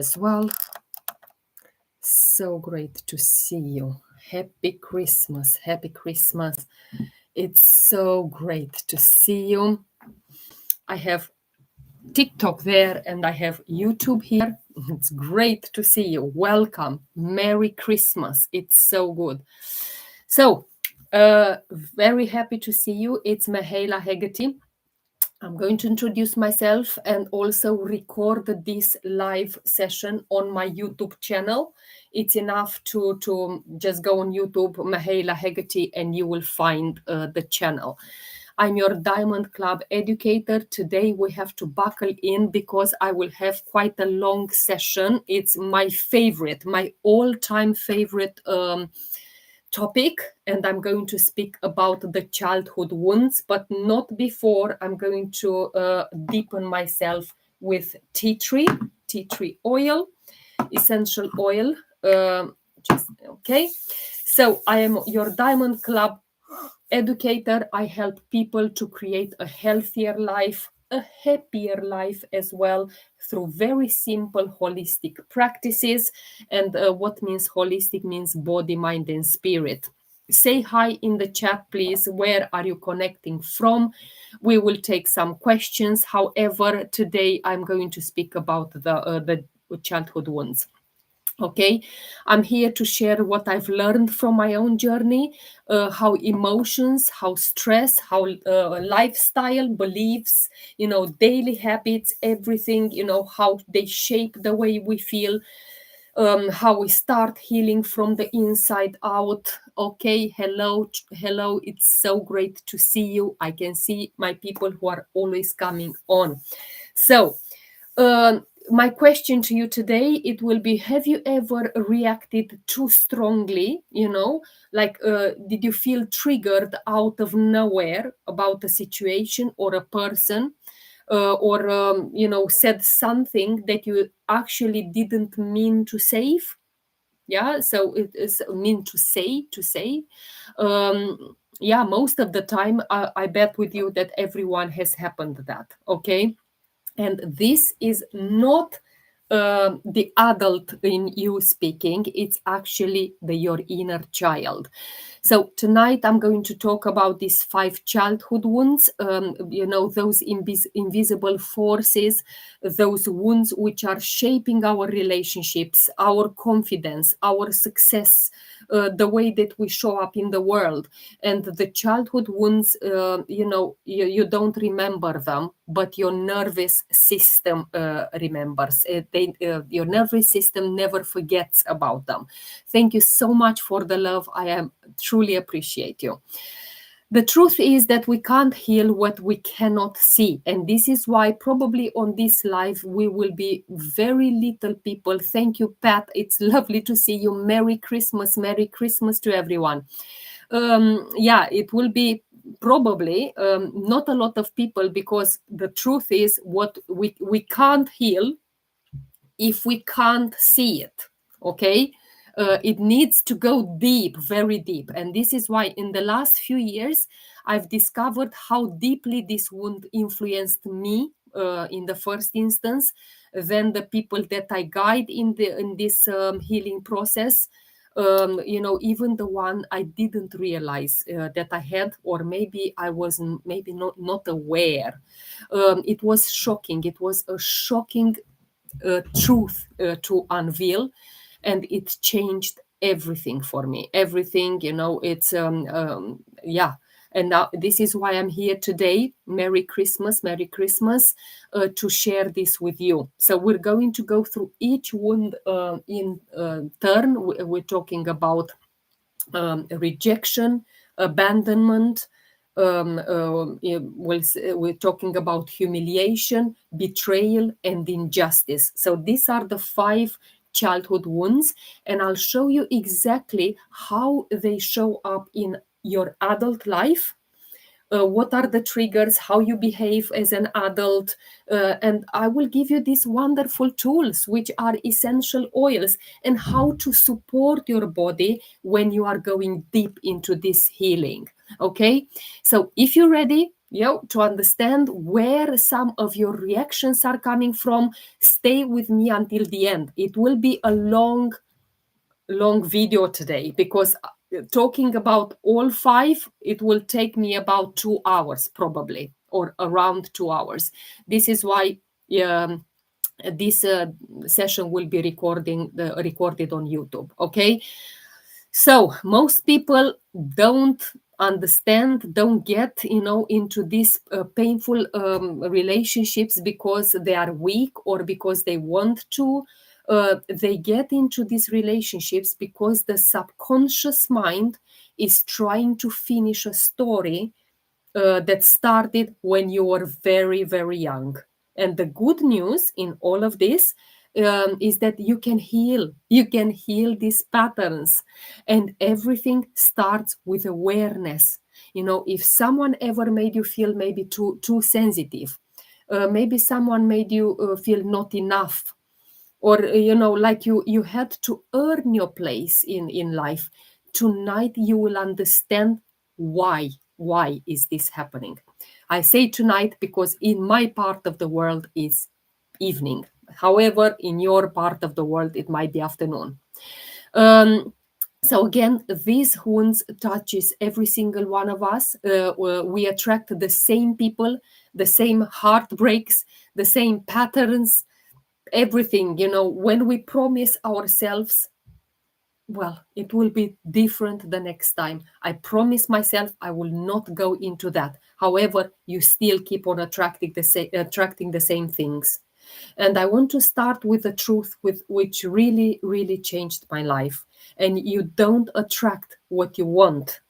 as well. So great to see you. Happy Christmas. Happy Christmas. It's so great to see you. I have TikTok there and I have YouTube here. It's great to see you. Welcome. Merry Christmas. It's so good. So, very happy to see you. It's Mihaela Hegarty. I'm going to introduce myself and also record this live session on my YouTube channel. It's enough to just go on YouTube, Mihaela Hegarty, and you will find the channel. I'm your Diamond Club educator. Today we have to buckle in because I will have quite a long session. It's my favorite, my all-time favorite topic, and I'm going to speak about the childhood wounds, but not before. I'm going to deepen myself with tea tree oil, essential oil. Okay. So I am your Diamond Club educator. I help people to create a healthier life, a happier life as well, through very simple holistic practices. And what means holistic means body, mind, and spirit. Say hi in the chat, please. Where are you connecting from? We will take some questions. However, today I'm going to speak about the childhood wounds. Okay, I'm here to share what I've learned from my own journey, how emotions, how stress, how lifestyle, beliefs, daily habits, everything, how they shape the way we feel, how we start healing from the inside out. Okay, hello, it's so great to see you. I can see my people who are always coming on. So, my question to you today, it will be, have you ever reacted too strongly, did you feel triggered out of nowhere about a situation or a person, or said something that you actually didn't mean to say? Yeah, so it is mean to say. Yeah, most of the time, I bet with you that everyone has happened that. Okay. And this is not the adult in you speaking, it's actually your inner child. So tonight I'm going to talk about these 5 childhood wounds, those invisible forces, those wounds which are shaping our relationships, our confidence, our success, the way that we show up in the world. And the childhood wounds, you don't remember them, but your nervous system remembers. Your nervous system never forgets about them. Thank you so much for the love. I truly appreciate you. The truth is that we can't heal what we cannot see. And this is why probably on this live, we will be very little people. Thank you, Pat. It's lovely to see you. Merry Christmas. Merry Christmas to everyone. It will be probably not a lot of people, because the truth is what we can't heal if we can't see it. Okay. It needs to go deep, very deep. And this is why in the last few years, I've discovered how deeply this wound influenced me in the first instance, then the people that I guide in this healing process. Even the one I didn't realize that I had, or maybe I wasn't, maybe not aware. It was shocking. It was a shocking truth to unveil, and it changed everything for me. Everything, it's and now this is why I'm here today. Merry Christmas, Merry Christmas, to share this with you. So we're going to go through each wound in turn. We're talking about rejection, abandonment. We're talking about humiliation, betrayal, and injustice. So these are the 5 childhood wounds, and I'll show you exactly how they show up in your adult life. What are the triggers, how you behave as an adult, and I will give you these wonderful tools, which are essential oils, and how to support your body when you are going deep into this healing. Okay, so if you're ready, to understand where some of your reactions are coming from. Stay with me until the end. It will be a long video today, because talking about all 5, it will take me about 2 hours probably, or around 2 hours. This is why this session will be recorded on YouTube. Okay, so most people don't understand, don't get into these painful relationships because they are weak or because they want to. They get into these relationships because the subconscious mind is trying to finish a story that started when you were very, very young. And the good news in all of this is that you can heal. You can heal these patterns. And everything starts with awareness. If someone ever made you feel maybe too sensitive, maybe someone made you feel not enough, or like you had to earn your place in life, tonight you will understand why is this happening. I say tonight because in my part of the world is evening. However, in your part of the world it might be afternoon. So again, these wounds touches every single one of us. We attract the same people, the same heartbreaks, the same patterns, everything. When we promise ourselves, well, it will be different the next time. I promise myself I will not go into that. However, you still keep on attracting the same things. And I want to start with the truth which really, really changed my life. And you don't attract what you want.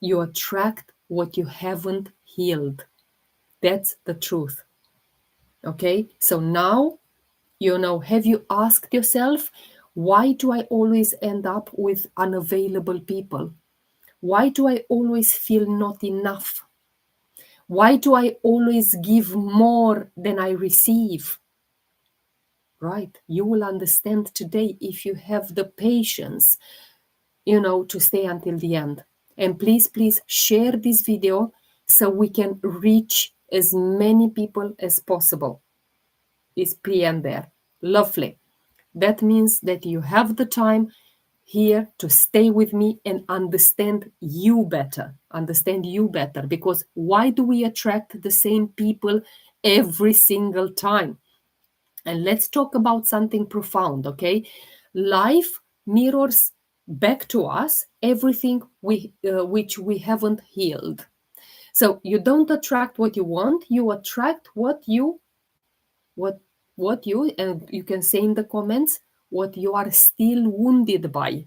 You attract what you haven't healed. That's the truth. Okay? So now, have you asked yourself, why do I always end up with unavailable people? Why do I always feel not enough? Why do I always give more than I receive? Right? You will understand today if you have the patience, to stay until the end. And please, please share this video so we can reach as many people as possible. Is Priyan there? Lovely. That means that you have the time here to stay with me and understand you better. Understand you better. Because why do we attract the same people every single time? And let's talk about something profound, okay? Life mirrors back to us everything which we haven't healed. So you don't attract what you want, you attract what you, and you can say in the comments, what you are still wounded by.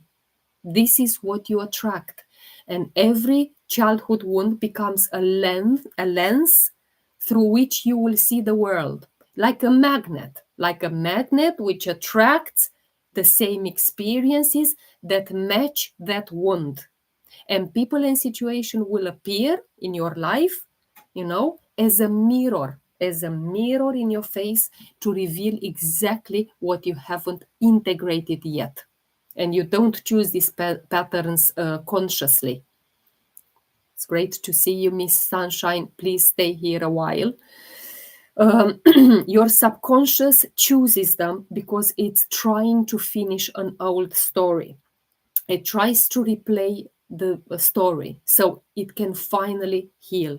This is what you attract. And every childhood wound becomes a lens through which you will see the world, like a magnet which attracts the same experiences that match that wound. And people and situation will appear in your life, as a mirror in your face, to reveal exactly what you haven't integrated yet. And you don't choose these patterns consciously. It's great to see you, Miss Sunshine. Please stay here a while. Your subconscious chooses them because it's trying to finish an old story. It tries to replay the story so it can finally heal.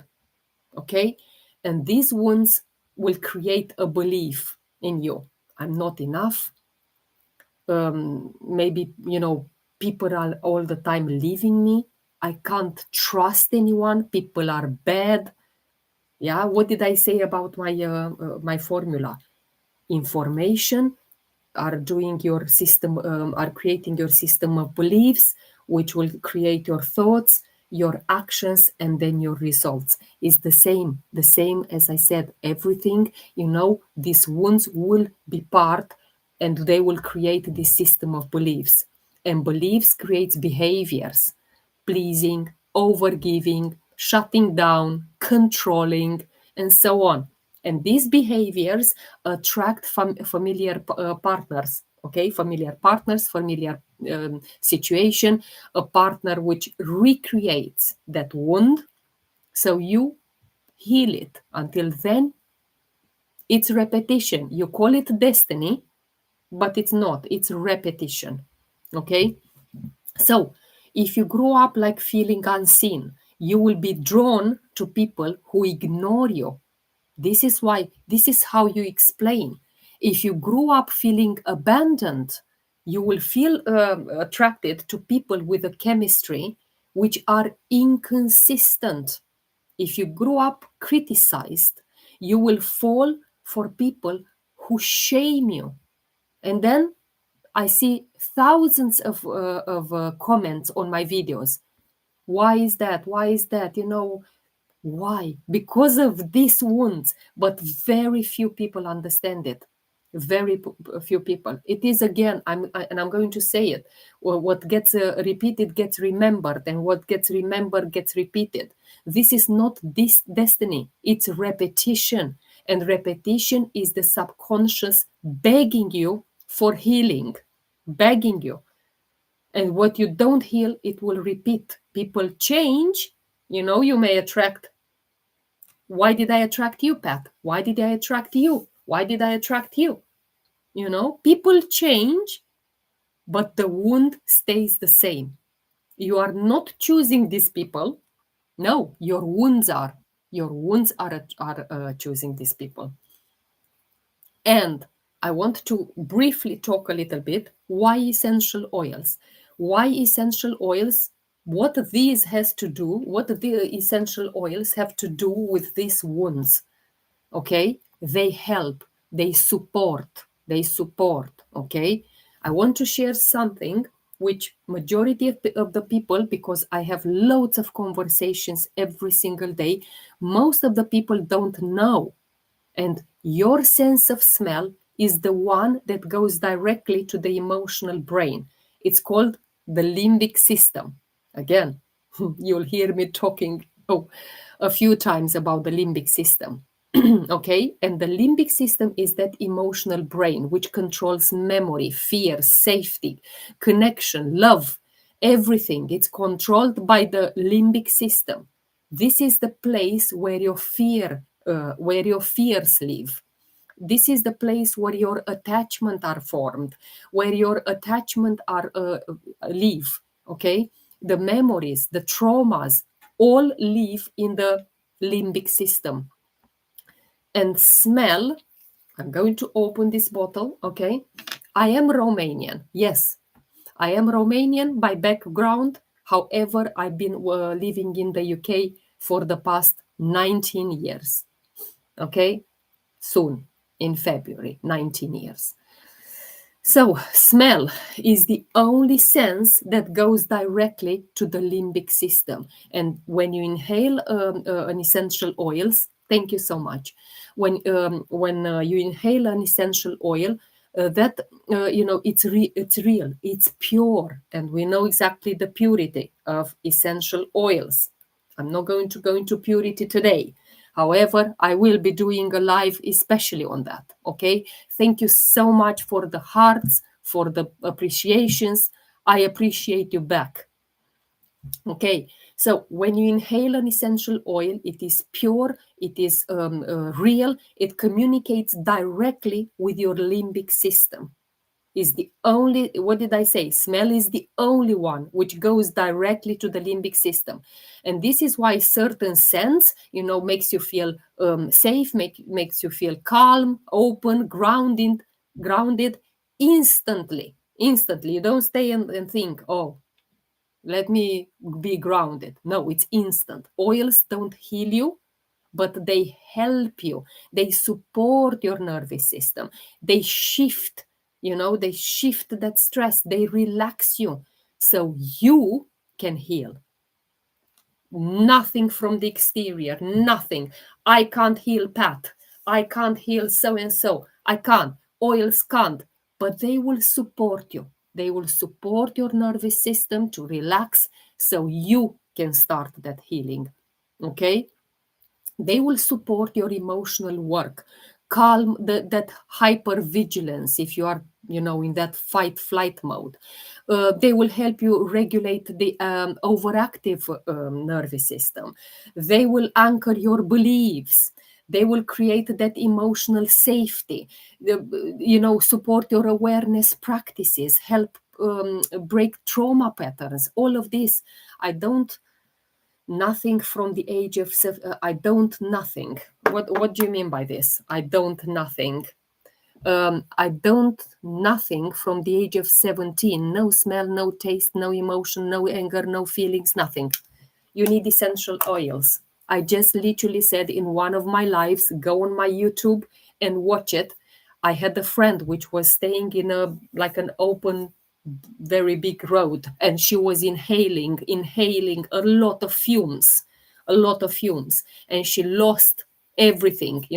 Okay? And these wounds will create a belief in you. I'm not enough. Maybe, people are all the time leaving me. I can't trust anyone. People are bad. Yeah, what did I say about my formula? Information are doing your system, are creating your system of beliefs, which will create your thoughts, your actions, and then your results. Is the same as I said. Everything, these wounds will be part, and they will create this system of beliefs. And beliefs creates behaviors: pleasing, overgiving, shutting down, controlling, and so on. And these behaviors attract familiar partners. Okay, familiar partners, familiar situation, a partner which recreates that wound. So you heal it. Until then, it's repetition. You call it destiny, but it's not. It's repetition. Okay? So, if you grow up like feeling unseen, you will be drawn to people who ignore you. This is how you explain. If you grew up feeling abandoned, you will feel attracted to people with a chemistry which are inconsistent. If you grew up criticized, you will fall for people who shame you. And then I see thousands of comments on my videos. Why is that? Why is that? Why? Because of these wounds. But very few people understand it. Very few people. It is again, and I'm going to say it. Well, what gets repeated gets remembered, and what gets remembered gets repeated. This is not this destiny. It's repetition, and repetition is the subconscious begging you for healing, begging you. And what you don't heal, it will repeat. People change. You may attract. Why did I attract you, Pat? Why did I attract you? Why did I attract you? People change, but the wound stays the same. You are not choosing these people. No, your wounds are. Your wounds are choosing these people. And I want to briefly talk a little bit why essential oils. Why essential oils? What these has to do? What the essential oils have to do with these wounds? Okay, they help, they support. Okay, I want to share something which majority of the people, because I have loads of conversations every single day, most of the people don't know. And your sense of smell is the one that goes directly to the emotional brain. It's called the limbic system. Again, you'll hear me talking a few times about the limbic system. Okay, and the limbic system is that emotional brain which controls memory, fear, safety, connection, love, everything. It's controlled by the limbic system. This is the place where your fears live. This is the place where your attachment are formed, where your attachment are live. Okay, the memories, the traumas, all live in the limbic system. And smell, I'm going to open this bottle. Okay, I am Romanian. Yes, I am Romanian by background. However, I've been living in the UK for the past 19 years. Okay, soon in February, 19 years. So, smell is the only sense that goes directly to the limbic system. And when you inhale an essential oils, thank you so much. When you inhale an essential oil, it's real, it's pure, and we know exactly the purity of essential oils. I'm not going to go into purity today. However, I will be doing a live especially on that. Okay. Thank you so much for the hearts, for the appreciations. I appreciate you back. Okay. So when you inhale an essential oil, it is pure, it is real, it communicates directly with your limbic system. Is the only, what did I say? Smell is the only one which goes directly to the limbic system. And this is why certain scents, makes you feel safe, makes you feel calm, open, grounded instantly. Instantly. You don't stay and think, oh, let me be grounded. No, it's instant. Oils don't heal you, but they help you. They support your nervous system. They shift, they shift that stress. They relax you so you can heal. Nothing from the exterior, nothing. I can't heal Pat. I can't heal so and so. I can't. Oils can't. But they will support you. They will support your nervous system to relax so you can start that healing. Okay? They will support your emotional work. calm that hyper vigilance if you are, in that fight flight mode. They will help you regulate the overactive nervous system. They will anchor your beliefs. They will create that emotional safety, support your awareness practices, help break trauma patterns, all of this. I don't nothing from the age of I don't nothing. What do you mean by this? I don't nothing. I don't nothing from the age of 17. No smell, no taste, no emotion, no anger, no feelings, nothing. You need essential oils. I just literally said in one of my lives, go on my YouTube and watch it. I had a friend which was staying in a like an open, very big road, and she was inhaling a lot of fumes, and she lost everything.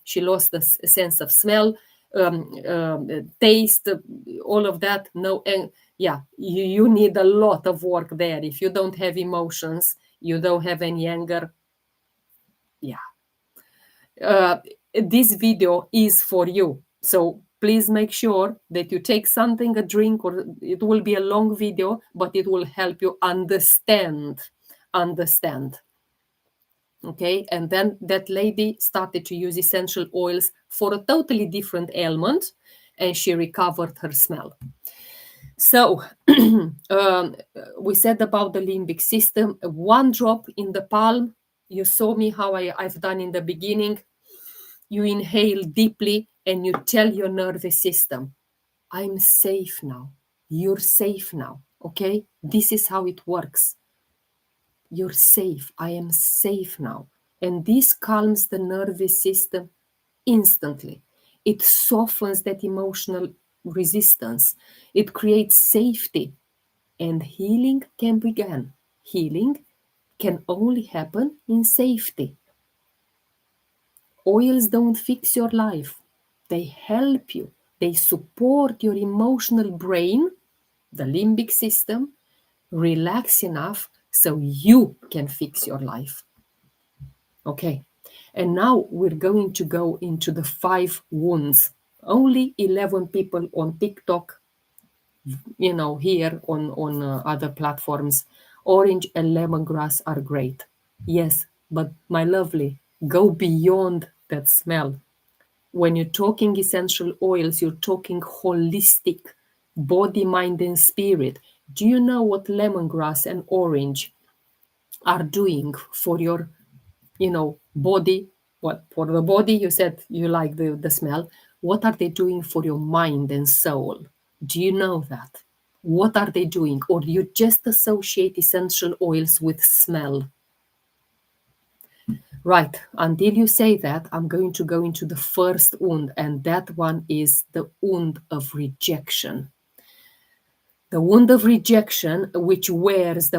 She lost the sense of smell, taste, all of that. No, and yeah, you need a lot of work there. If you don't have emotions, you don't have any anger. Yeah, this video is for you. So please make sure that you take something, a drink, or it will be a long video, but it will help you understand. Okay, and then that lady started to use essential oils for a totally different ailment, and she recovered her smell. So we said about the limbic system, one drop in the palm. You saw me how I've done in the beginning. You inhale deeply and you tell your nervous system, I'm safe now. You're safe now. Okay, this is how it works. You're safe. I am safe now. And this calms the nervous system instantly. It softens that emotional resistance. It creates safety. And healing can begin. Healing can only happen in safety. Oils don't fix your life. They help you. They support your emotional brain, the limbic system, relax enough so you can fix your life. Okay, and now we're going to go into the 5 wounds. Only 11 people on TikTok, here on other platforms. Orange and lemongrass are great. Yes, but my lovely, go beyond that smell. When you're talking essential oils, you're talking holistic body, mind, and spirit. Do you know what lemongrass and orange are doing for your, body? What for the body? You said you like the smell. What are they doing for your mind and soul? Do you know that? What are they doing? Or do you just associate essential oils with smell? Right. Until you say that, I'm going to go into the first wound, and that one is the wound of rejection. The wound of rejection, which wears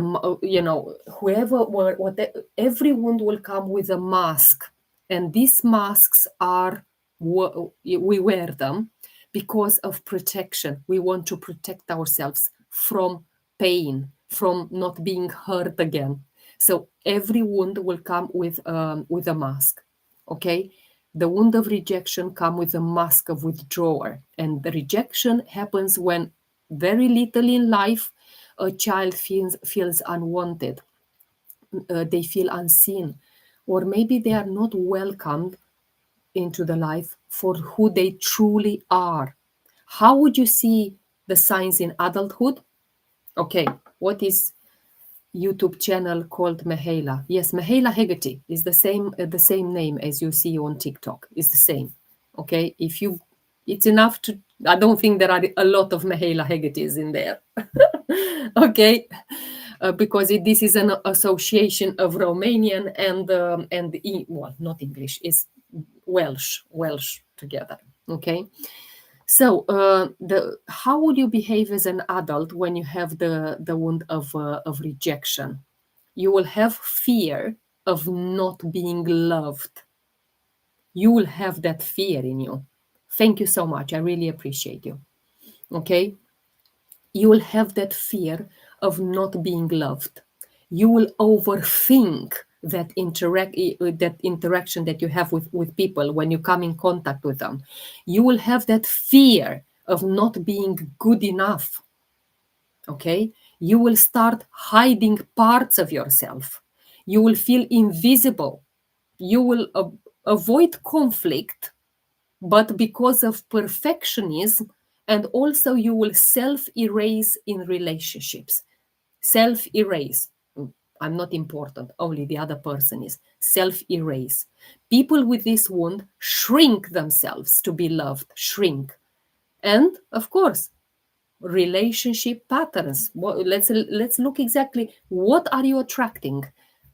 every wound will come with a mask, and these masks are, we wear them because of protection. We want to protect ourselves from pain, from not being hurt again. So every wound will come with a mask. Okay, the wound of rejection come with a mask of withdrawal, and the rejection happens when very little in life a child feels unwanted. They feel unseen, or maybe they are not welcomed into the life for who they truly are. How would you see the signs in adulthood? Okay, what is YouTube channel called Mihaela? Yes, Mihaela Hegarty is the same name as you see on TikTok. It's the same. Okay, it's enough to. I don't think there are a lot of Mihaela Hegartys in there. Okay, because this is an association of Romanian and not English, is Welsh together. Okay. So, how would you behave as an adult when you have the wound of rejection? You will have fear of not being loved. You will have that fear in you. Thank you so much. I really appreciate you. Okay, you will have that fear of not being loved. You will overthink that interaction that you have with people when you come in contact with them. You will have that fear of not being good enough. Okay, you will start hiding parts of yourself. You will feel invisible. You will avoid conflict, but because of perfectionism, and also you will self erase in relationships. Self erase. I'm not important, only the other person is. Self erase. People with this wound shrink themselves to be loved, shrink. And of course, relationship patterns. Let's look exactly what are you attracting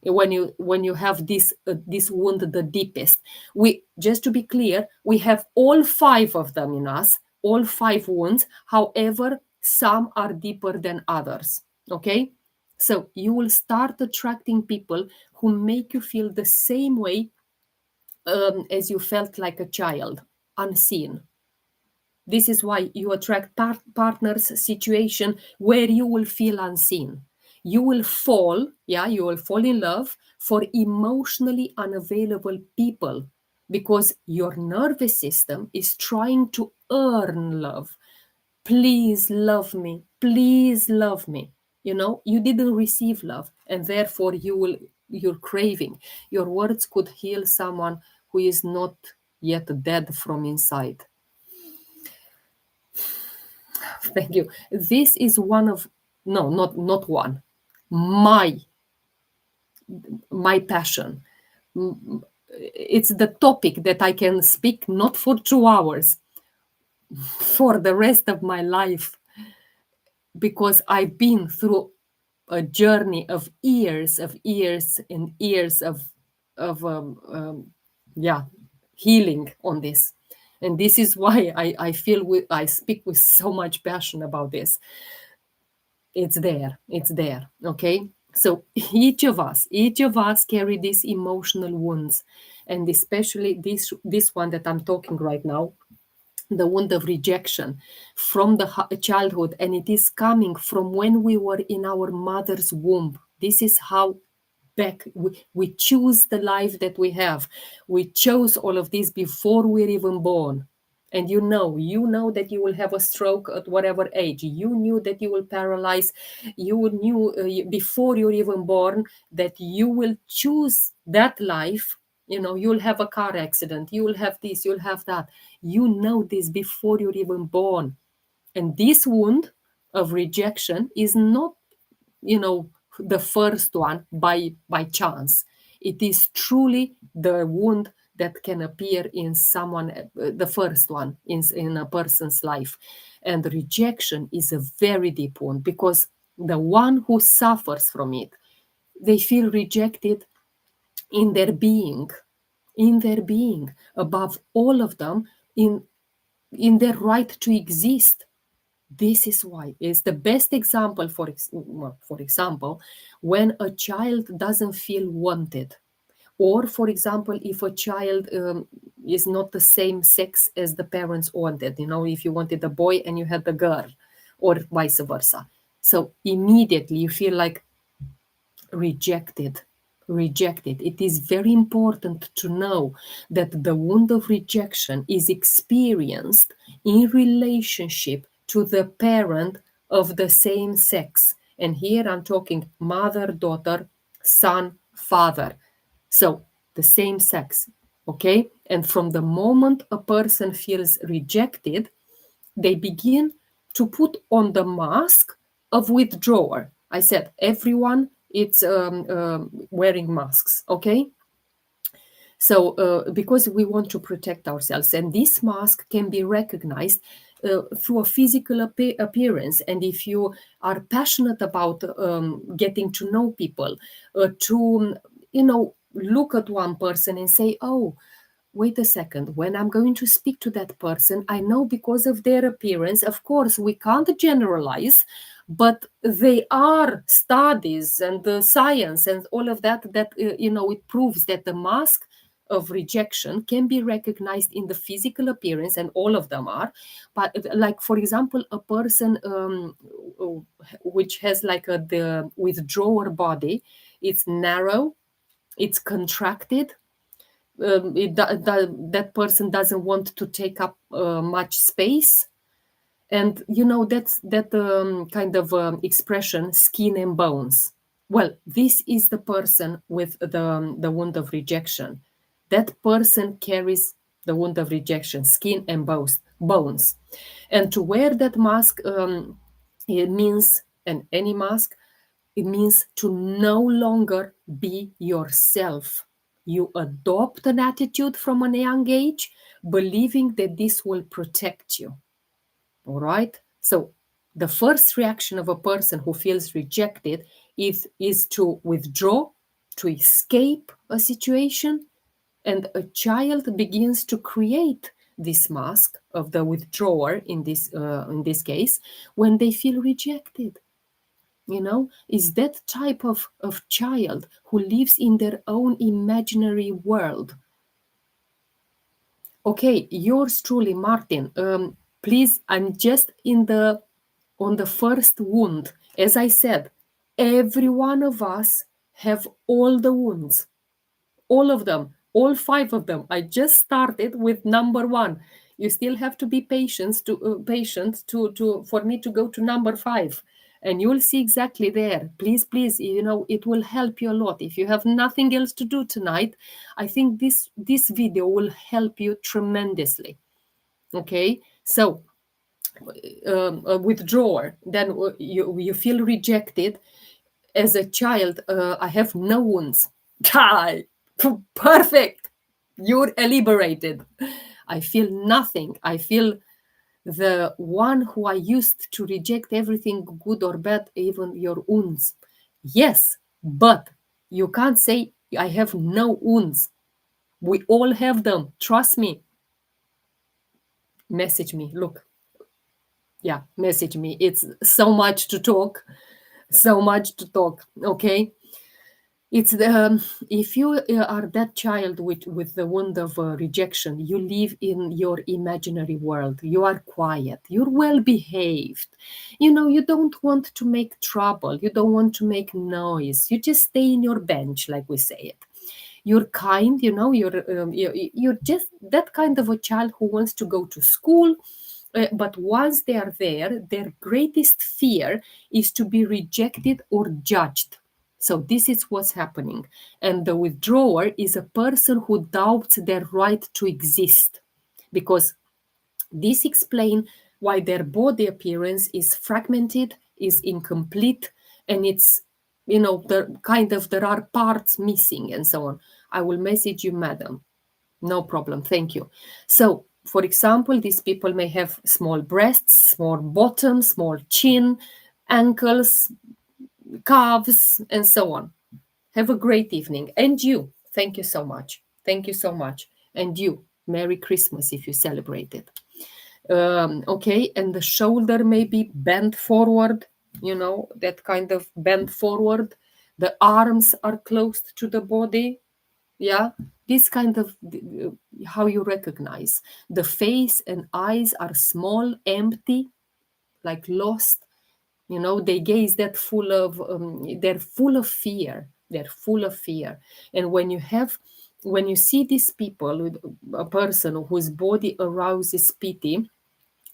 when you have this wound the deepest. We, just to be clear, we have all five of them in us, all five wounds. However, some are deeper than others. Okay, so you will start attracting people who make you feel the same way as you felt like a child, unseen. This is why you attract partners situation where you will feel unseen. You will fall, yeah, you will fall in love for emotionally unavailable people because your nervous system is trying to earn love. Please love me. Please love me. You know, you didn't receive love, and therefore you're craving. Your words could heal someone who is not yet dead from inside. Thank you. This is one of, no, not one, my my passion. It's the topic that I can speak not for 2 hours, for the rest of my life, because I've been through a journey of years and years of yeah, healing on this. And this is why I feel I speak with so much passion about this. It's there. Okay, so each of us carry these emotional wounds, and especially this one that I'm talking right now, the wound of rejection from the childhood, and it is coming from when we were in our mother's womb. This is how back we choose the life that we have. We chose all of this before we're even born. And you know that you will have a stroke at whatever age. You knew that you will paralyze. You knew before you're even born that you will choose that life. You know, you'll have a car accident, you will have this, you'll have that. You know this before you're even born. And this wound of rejection is not, the first one by chance. It is truly the wound that can appear in someone, the first one in a person's life. And rejection is a very deep wound, because the one who suffers from it, they feel rejected in their being, above all of them, in their right to exist. This is why it's the best example. For example, when a child doesn't feel wanted, or for example, if a child is not the same sex as the parents wanted, if you wanted a boy and you had a girl, or vice versa, so immediately you feel like rejected. It is very important to know that the wound of rejection is experienced in relationship to the parent of the same sex. And here I'm talking mother, daughter, son, father. So the same sex. Okay. And from the moment a person feels rejected, they begin to put on the mask of withdrawer. I said everyone it's wearing masks. Okay, so because we want to protect ourselves, and this mask can be recognized through a physical appearance. And if you are passionate about getting to know people, to look at one person and say, oh, wait a second, when I'm going to speak to that person, I know because of their appearance, of course, we can't generalize, but they are studies and the science and all of that, it proves that the mask of rejection can be recognized in the physical appearance, and all of them are. But like, for example, a person which has like the withdrawer body, it's narrow, it's contracted. That person doesn't want to take up much space. And that kind of expression, skin and bones. Well, this is the person with the wound of rejection. That person carries the wound of rejection, skin and bones. And to wear that mask, it means, and any mask, it means to no longer be yourself. You adopt an attitude from a young age, believing that this will protect you. All right. So the first reaction of a person who feels rejected is to withdraw, to escape a situation. And a child begins to create this mask of the withdrawer in this case when they feel rejected. Is that type of child who lives in their own imaginary world. Okay, yours truly, Martin. Please, I'm just on the first wound. As I said, every one of us have all the wounds, all of them, all 5 of them. I just started with number 1. You still have to be patient to for me to go to number 5, and you'll see exactly there. Please, it will help you a lot. If you have nothing else to do tonight, I think this video will help you tremendously. Okay, so a withdrawer, then you feel rejected. As a child, I have no wounds. Perfect. You're liberated. I feel nothing. I feel the one who I used to reject everything, good or bad, even your wounds. Yes, but you can't say I have no wounds. We all have them. Trust me. Message me. Look. Yeah, message me. It's so much to talk. So much to talk. Okay. It's if you are that child with the wound of rejection, you live in your imaginary world. You are quiet. You're well behaved. You don't want to make trouble. You don't want to make noise. You just stay in your bench, like we say it. You're kind. You're just that kind of a child who wants to go to school. But once they are there, their greatest fear is to be rejected or judged. So this is what's happening. And the withdrawer is a person who doubts their right to exist, because this explains why their body appearance is fragmented, is incomplete, and it's, there are parts missing and so on. I will message you, madam. No problem. Thank you. So, for example, these people may have small breasts, small bottom, small chin, ankles, calves, and so on. Have a great evening. And you, thank you so much. Thank you so much. And you, Merry Christmas if you celebrate it. Okay, and the shoulder may be bent forward, that kind of bent forward. The arms are close to the body. Yeah, this kind of how you recognize. The face and eyes are small, empty, like lost. They gaze that full of they're full of fear. They're full of fear. And when you see these people, with a person whose body arouses pity,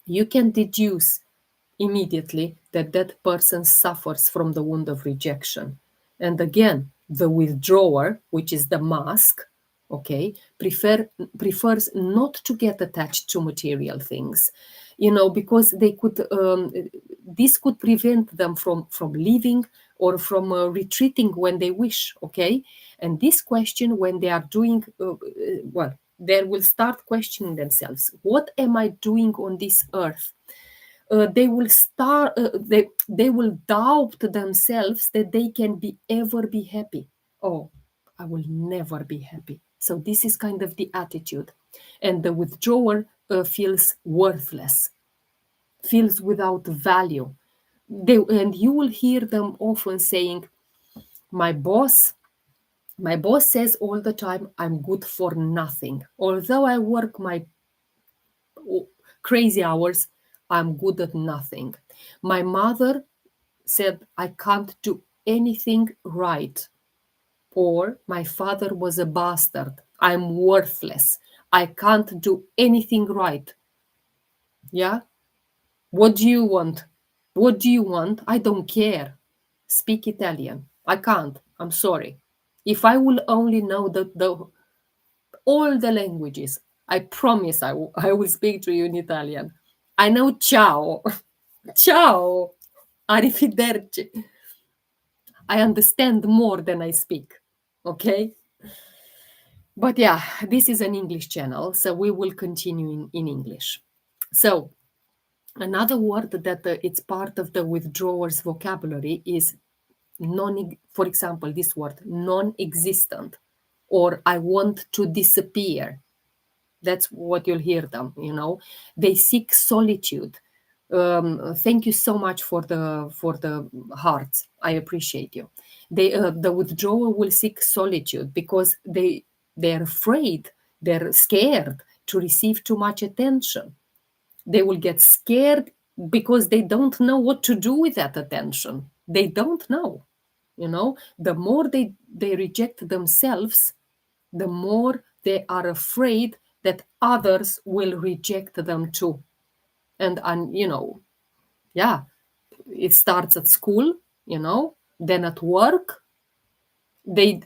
you can deduce immediately that that person suffers from the wound of rejection. And again, the withdrawer, which is the mask, okay, prefers not to get attached to material things, because this could prevent them from leaving or from retreating when they wish. Okay, and this question, when they are doing they will start questioning themselves. What am I doing on this earth? They will they will doubt themselves that they can ever be happy. Oh, I will never be happy. So this is kind of the attitude. And the withdrawer feels worthless, feels without value. And you will hear them often saying, my boss says all the time I'm good for nothing. Although I work my crazy hours, I'm good at nothing. My mother said I can't do anything right. Or my father was a bastard. I'm worthless. I can't do anything right. Yeah? What do you want? What do you want? I don't care. Speak Italian. I can't. I'm sorry. If I will only know all the languages, I promise I will speak to you in Italian. I know ciao. Ciao. Arrivederci. I understand more than I speak. Okay? But yeah, this is an English channel, so we will continue in English. So, another word that it's part of the withdrawer's vocabulary is for example, this word non-existent, or I want to disappear. That's what you'll hear them, They seek solitude. Thank you so much for the hearts. I appreciate you. The withdrawer will seek solitude because they're afraid, they're scared to receive too much attention. They will get scared because they don't know what to do with that attention. They don't know. The more they reject themselves, the more they are afraid that others will reject them too. And yeah, it starts at school, then at work. They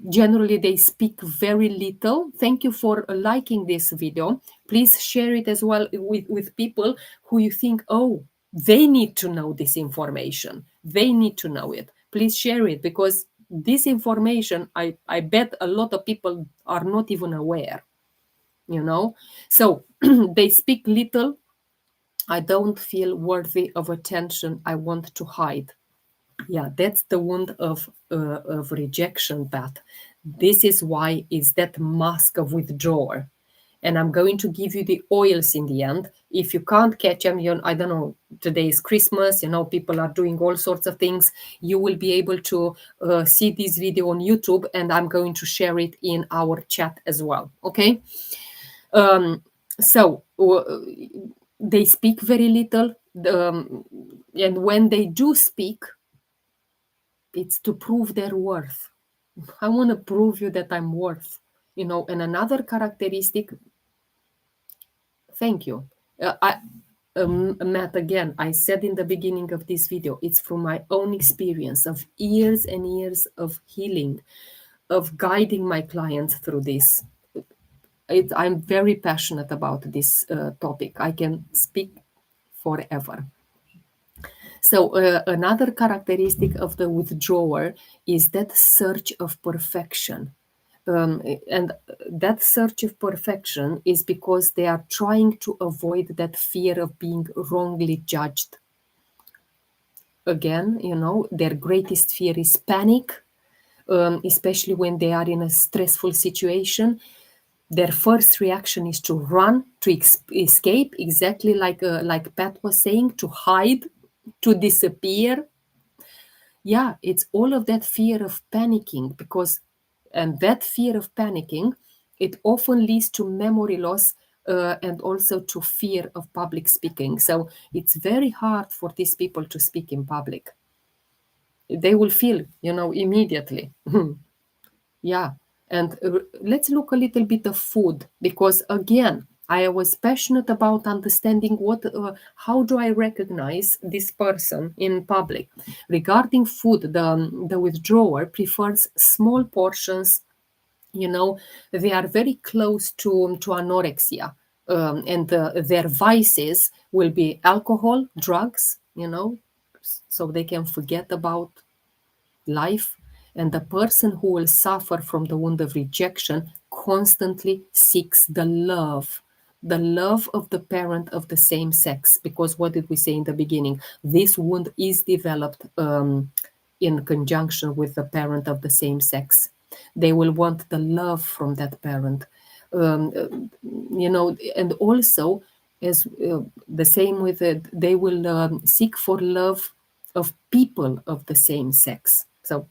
generally they speak very little. Thank you for liking this video. Please share it as well with people who you think, oh, they need to know this information, they need to know it. Please share it, because this information, I bet a lot of people are not even aware. So they speak little. I don't feel worthy of attention. I want to hide. Yeah, that's the wound of rejection path. This is why is that mask of withdrawal. And I'm going to give you the oils in the end. If you can't catch them, I don't know, today is Christmas, people are doing all sorts of things. You will be able to see this video on YouTube, and I'm going to share it in our chat as well. Okay? So they speak very little. And when they do speak, it's to prove their worth. I want to prove you that I'm worth, and another characteristic. Thank you. Matt, again, I said in the beginning of this video, it's from my own experience of years and years of healing, of guiding my clients through this. I'm very passionate about this topic. I can speak forever. So another characteristic of the withdrawer is that search of perfection. And that search of perfection is because they are trying to avoid that fear of being wrongly judged. Again, their greatest fear is panic, especially when they are in a stressful situation. Their first reaction is to run, to escape, exactly like Pat was saying, to hide, to disappear. Yeah, it's all of that fear of panicking, and that fear of panicking, it often leads to memory loss and also to fear of public speaking. So it's very hard for these people to speak in public. They will feel, immediately. Yeah. And let's look a little bit of food, because again, I was passionate about understanding how do I recognize this person in public. Regarding food, the withdrawer prefers small portions. They are very close to anorexia, and their vices will be alcohol, drugs. So they can forget about life. And the person who will suffer from the wound of rejection constantly seeks the love of the parent of the same sex. Because what did we say in the beginning? This wound is developed in conjunction with the parent of the same sex. They will want the love from that parent. And also, as the same with it, they will seek for love of people of the same sex. So,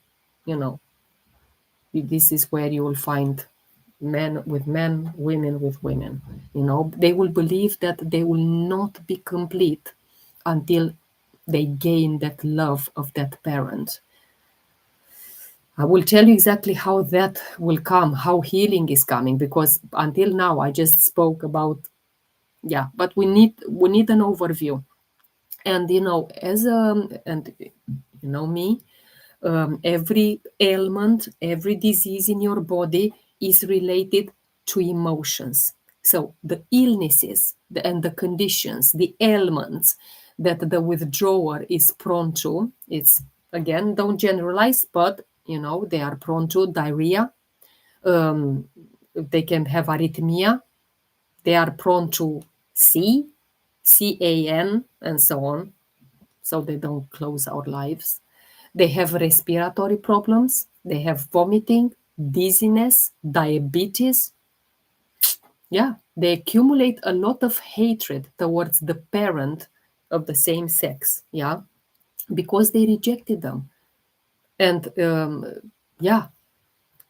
this is where you will find men with men, women with women. They will believe that they will not be complete until they gain that love of that parent. I will tell you exactly how that will come, how healing is coming, because until now I just spoke about, yeah, but we need an overview. And as and me, every ailment, every disease in your body is related to emotions. So the illnesses and the conditions, the ailments that the withdrawer is prone to, it's, again, don't generalize, but they are prone to diarrhea. Um, they can have arrhythmia. They are prone to CAN, and so on. So they don't close our lives. They have respiratory problems, they have vomiting, dizziness, diabetes. Yeah, they accumulate a lot of hatred towards the parent of the same sex. Yeah, because they rejected them. And yeah,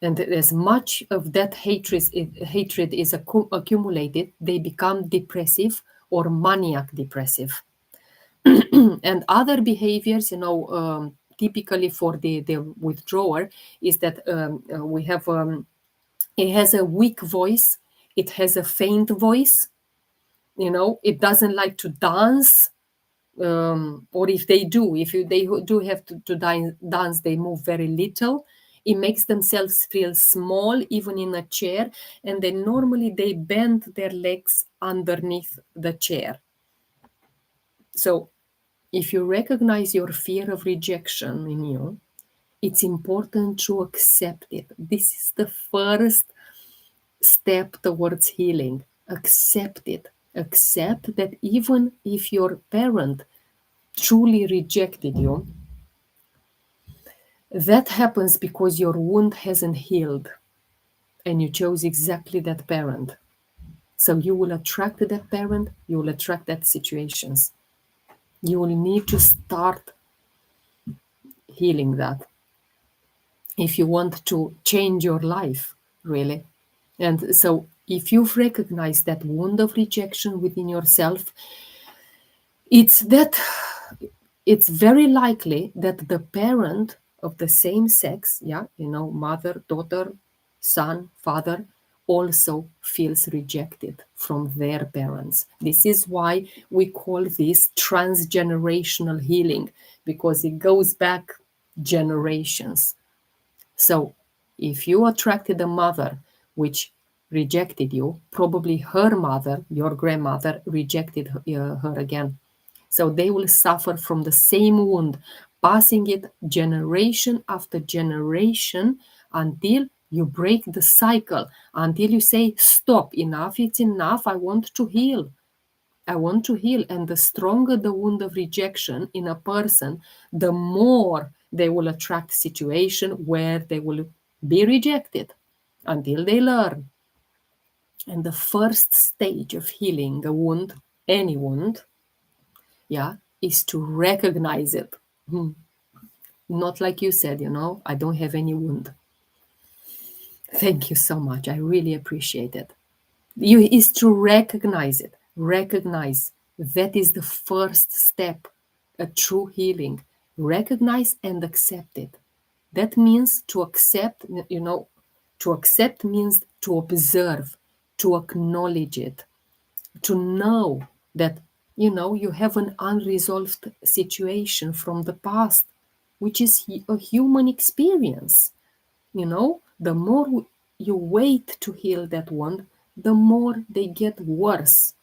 and as much of that hatred is accumulated, they become depressive or maniac depressive. And other behaviors, typically for the withdrawer, is that we have it has a weak voice, it has a faint voice, it doesn't like to dance. Or if they do, they do have to dance, they move very little. It makes themselves feel small even in a chair, and then normally they bend their legs underneath the chair. So if you recognize your fear of rejection in you, it's important to accept it. This is the first step towards healing. Accept it. Accept that even if your parent truly rejected you, that happens because your wound hasn't healed and you chose exactly that parent. So you will attract that parent, you will attract that situations. You will need to start healing that if you want to change your life, really. And so if you've recognized that wound of rejection within yourself, it's that it's very likely that the parent of the same sex, yeah, mother, daughter, son, father, also feels rejected from their parents. This is why we call this transgenerational healing, because it goes back generations. So if you attracted a mother which rejected you, probably her mother, your grandmother, rejected her again. So they will suffer from the same wound, passing it generation after generation until you break the cycle, until you say, stop, enough, it's enough, I want to heal. I want to heal. And the stronger the wound of rejection in a person, the more they will attract situation where they will be rejected until they learn. And the first stage of healing a wound, any wound, yeah, is to recognize it. Not like you said, I don't have any wound. Thank you so much. I really appreciate it. You is to recognize it. Recognize. That is the first step, a true healing. Recognize and accept it. That means to accept, to accept means to observe, to acknowledge it, to know that, you have an unresolved situation from the past, which is a human experience. The more you wait to heal that wound, the more they get worse.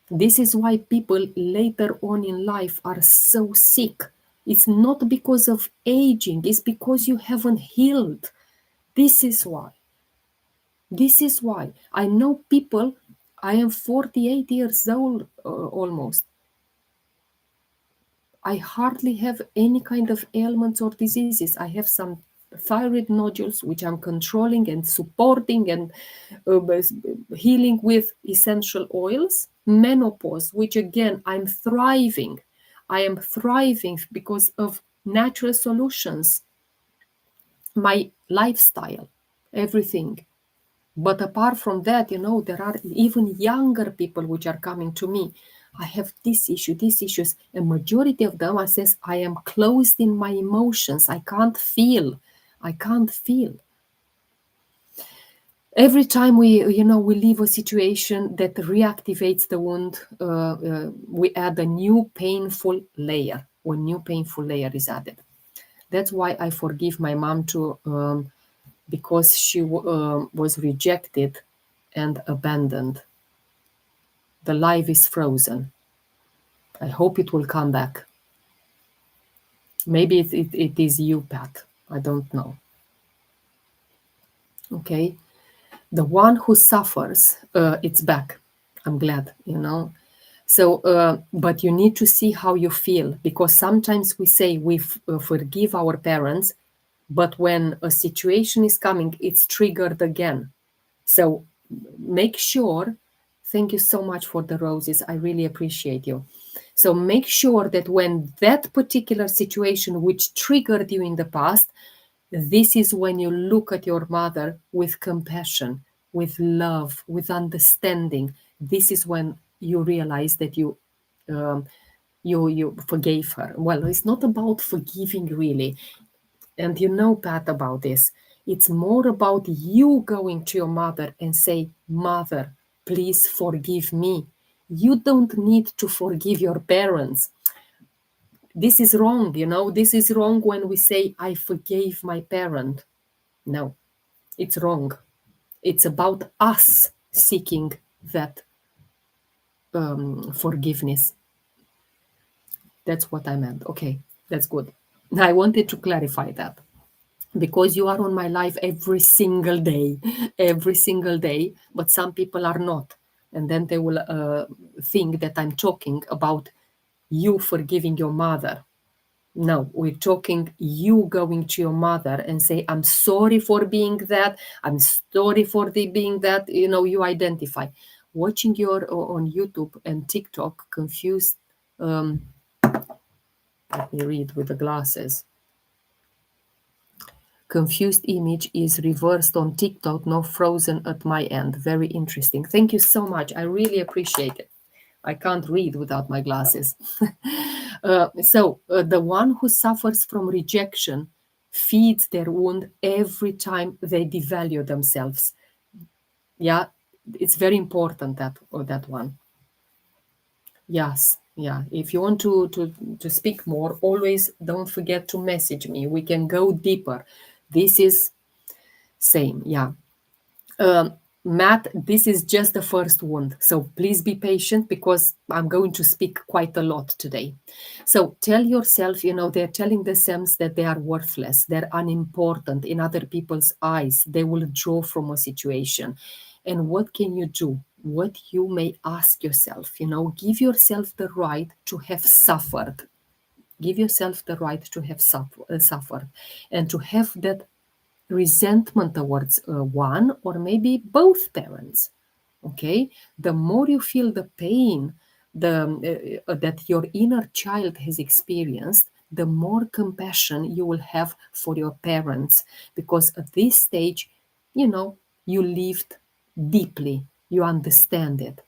This is why people later on in life are so sick. It's not because of aging, it's because you haven't healed. This is why. This is why. I know people, I am 48 years old almost. I hardly have any kind of ailments or diseases. I have some thyroid nodules, which I'm controlling and supporting and healing with essential oils. Menopause, which again, I'm thriving. I am thriving because of natural solutions, my lifestyle, everything. But apart from that, there are even younger people which are coming to me. I have these issues. And majority of them, I says, I am closed in my emotions. I can't feel. I can't feel. Every time we leave a situation that reactivates the wound, we add a new painful layer. One new painful layer is added. That's why I forgive my mom too, because she was rejected and abandoned. The life is frozen. I hope it will come back. Maybe it is you, Pat. I don't know. Okay. The one who suffers, it's back. I'm glad, So, but you need to see how you feel, because sometimes we say we forgive our parents, but when a situation is coming, it's triggered again. So make sure, thank you so much for the roses. I really appreciate you. So make sure that when that particular situation which triggered you in the past, this is when you look at your mother with compassion, with love, with understanding. This is when you realize that you forgave her. Well, it's not about forgiving really. And you know, Pat, about this. It's more about you going to your mother and say, Mother, please forgive me. You don't need to forgive your parents. This is wrong, This is wrong when we say, I forgave my parent. No, it's wrong. It's about us seeking that forgiveness. That's what I meant. Okay, that's good. I wanted to clarify that, because you are on my life every single day, but some people are not. And then they will think that I'm talking about you forgiving your mother. No, we're talking you going to your mother and say, I'm sorry for being that. I'm sorry for being that. You identify. Watching your on YouTube and TikTok confused. Let me read with the glasses. Confused image is reversed on TikTok, now frozen at my end. Very interesting. Thank you so much. I really appreciate it. I can't read without my glasses. So the one who suffers from rejection feeds their wound every time they devalue themselves. Yeah, it's very important that one. Yes, yeah. If you want to speak more, always don't forget to message me. We can go deeper. This is same, yeah. Matt, this is just the first wound, so please be patient, because I'm going to speak quite a lot today. So tell yourself, they're telling themselves that they are worthless, they're unimportant in other people's eyes, they will draw from a situation. And what can you do? What you may ask yourself, give yourself the right to have suffered. Give yourself the right to have suffered, and to have that resentment towards one or maybe both parents. Okay, the more you feel the pain that your inner child has experienced, the more compassion you will have for your parents, because at this stage, you lived deeply, you understand it.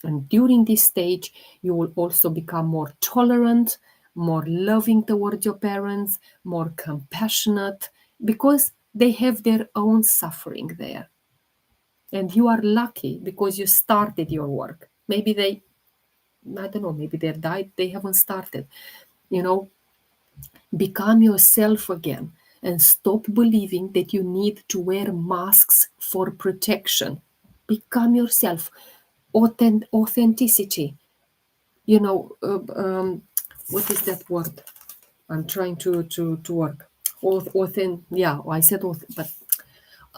And during this stage, you will also become more tolerant, more loving towards your parents, more compassionate, because they have their own suffering there. And you are lucky because you started your work. Maybe I don't know, maybe they died, they haven't started. Become yourself again and stop believing that you need to wear masks for protection. Become yourself. Authenticity. What is that word? I'm trying to work. Yeah, I said but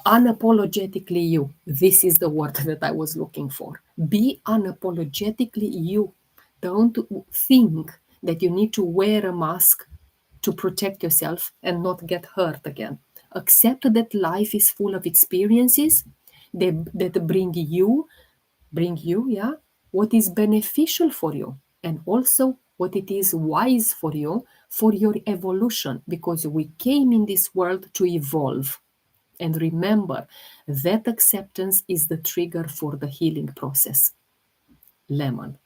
unapologetically you. This is the word that I was looking for. Be unapologetically you. Don't think that you need to wear a mask to protect yourself and not get hurt again. Accept that life is full of experiences that bring you, yeah, what is beneficial for you, and also what it is wise for you for your evolution, because we came in this world to evolve. And remember, that acceptance is the trigger for the healing process. Lemon.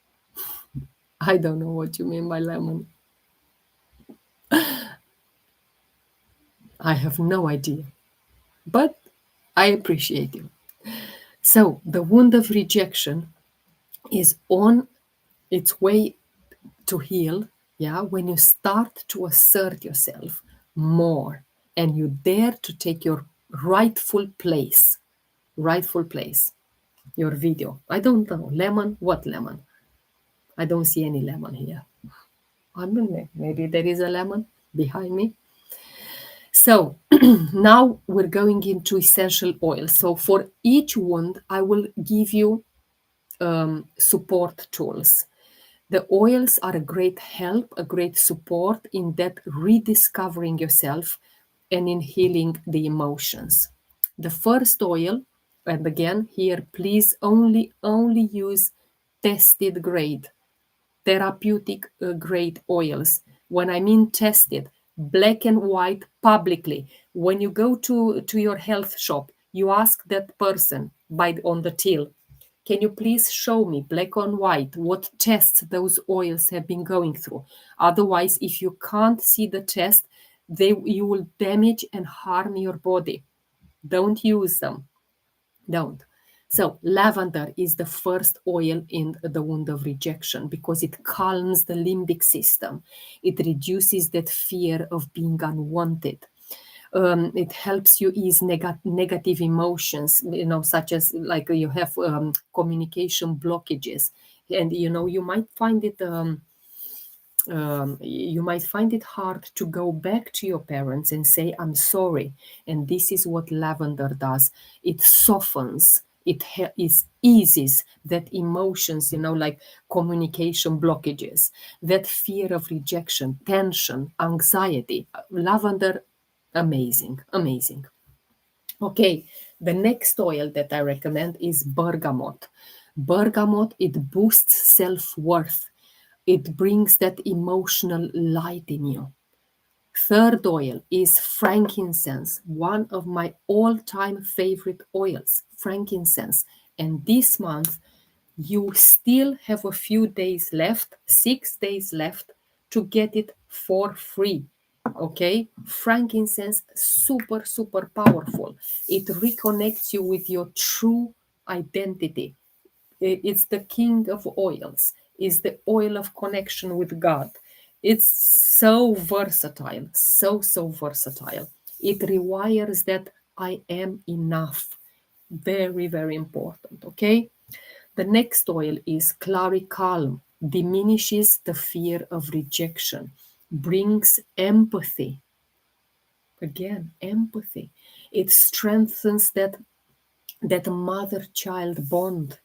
I don't know what you mean by lemon. I have no idea, but I appreciate you. So, the wound of rejection is on its way to heal, yeah, when you start to assert yourself more and you dare to take your rightful place, rightful place, your video. I don't know, lemon, what lemon? I don't see any lemon here. I mean, maybe there is a lemon behind me. So now we're going into essential oils. So for each wound, I will give you support tools. The oils are a great help, a great support in that rediscovering yourself and in healing the emotions. The first oil, and again here, please only use tested grade, therapeutic grade oils. When I mean tested, black and white publicly. When you go to your health shop, you ask that person on the till, can you please show me black on white what tests those oils have been going through? Otherwise, if you can't see the test, you will damage and harm your body. Don't use them. Don't. So, lavender is the first oil in the wound of rejection because it calms the limbic system. It reduces that fear of being unwanted. It helps you ease negative emotions, such as like you have communication blockages, and you might find it. You might find it hard to go back to your parents and say, I'm sorry. And this is what lavender does. It softens, it eases that emotions, like communication blockages, that fear of rejection, tension, anxiety. Lavender, amazing, amazing. Okay, the next oil that I recommend is bergamot. Bergamot, it boosts self-worth. It brings that emotional light in you. Third oil is frankincense, one of my all-time favorite oils, frankincense. And this month, you still have a few days left, 6 days left, to get it for free. Okay, frankincense, super, super powerful. It reconnects you with your true identity. It's the king of oils, is the oil of connection with God. It's so versatile, so versatile. It rewires that I am enough. Very, very important. Okay. The next oil is clary calm, diminishes the fear of rejection, brings empathy. Again, empathy. It strengthens that mother-child bond.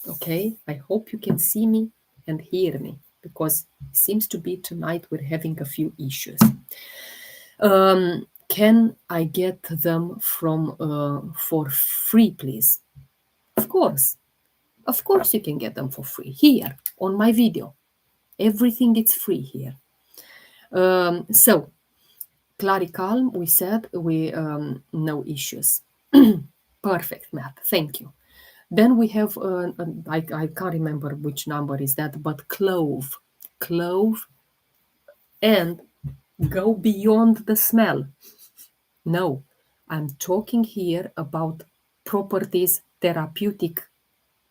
Okay, I hope you can see me and hear me because it seems to be tonight we're having a few issues. Can I get them from for free, please? Of course. Of course, you can get them for free here on my video. Everything is free here. So, Claricalm, we said we no issues. Perfect, Matt. Thank you. Then we have I can't remember which number is that, but clove, and go beyond the smell. No, I'm talking here about properties, therapeutic,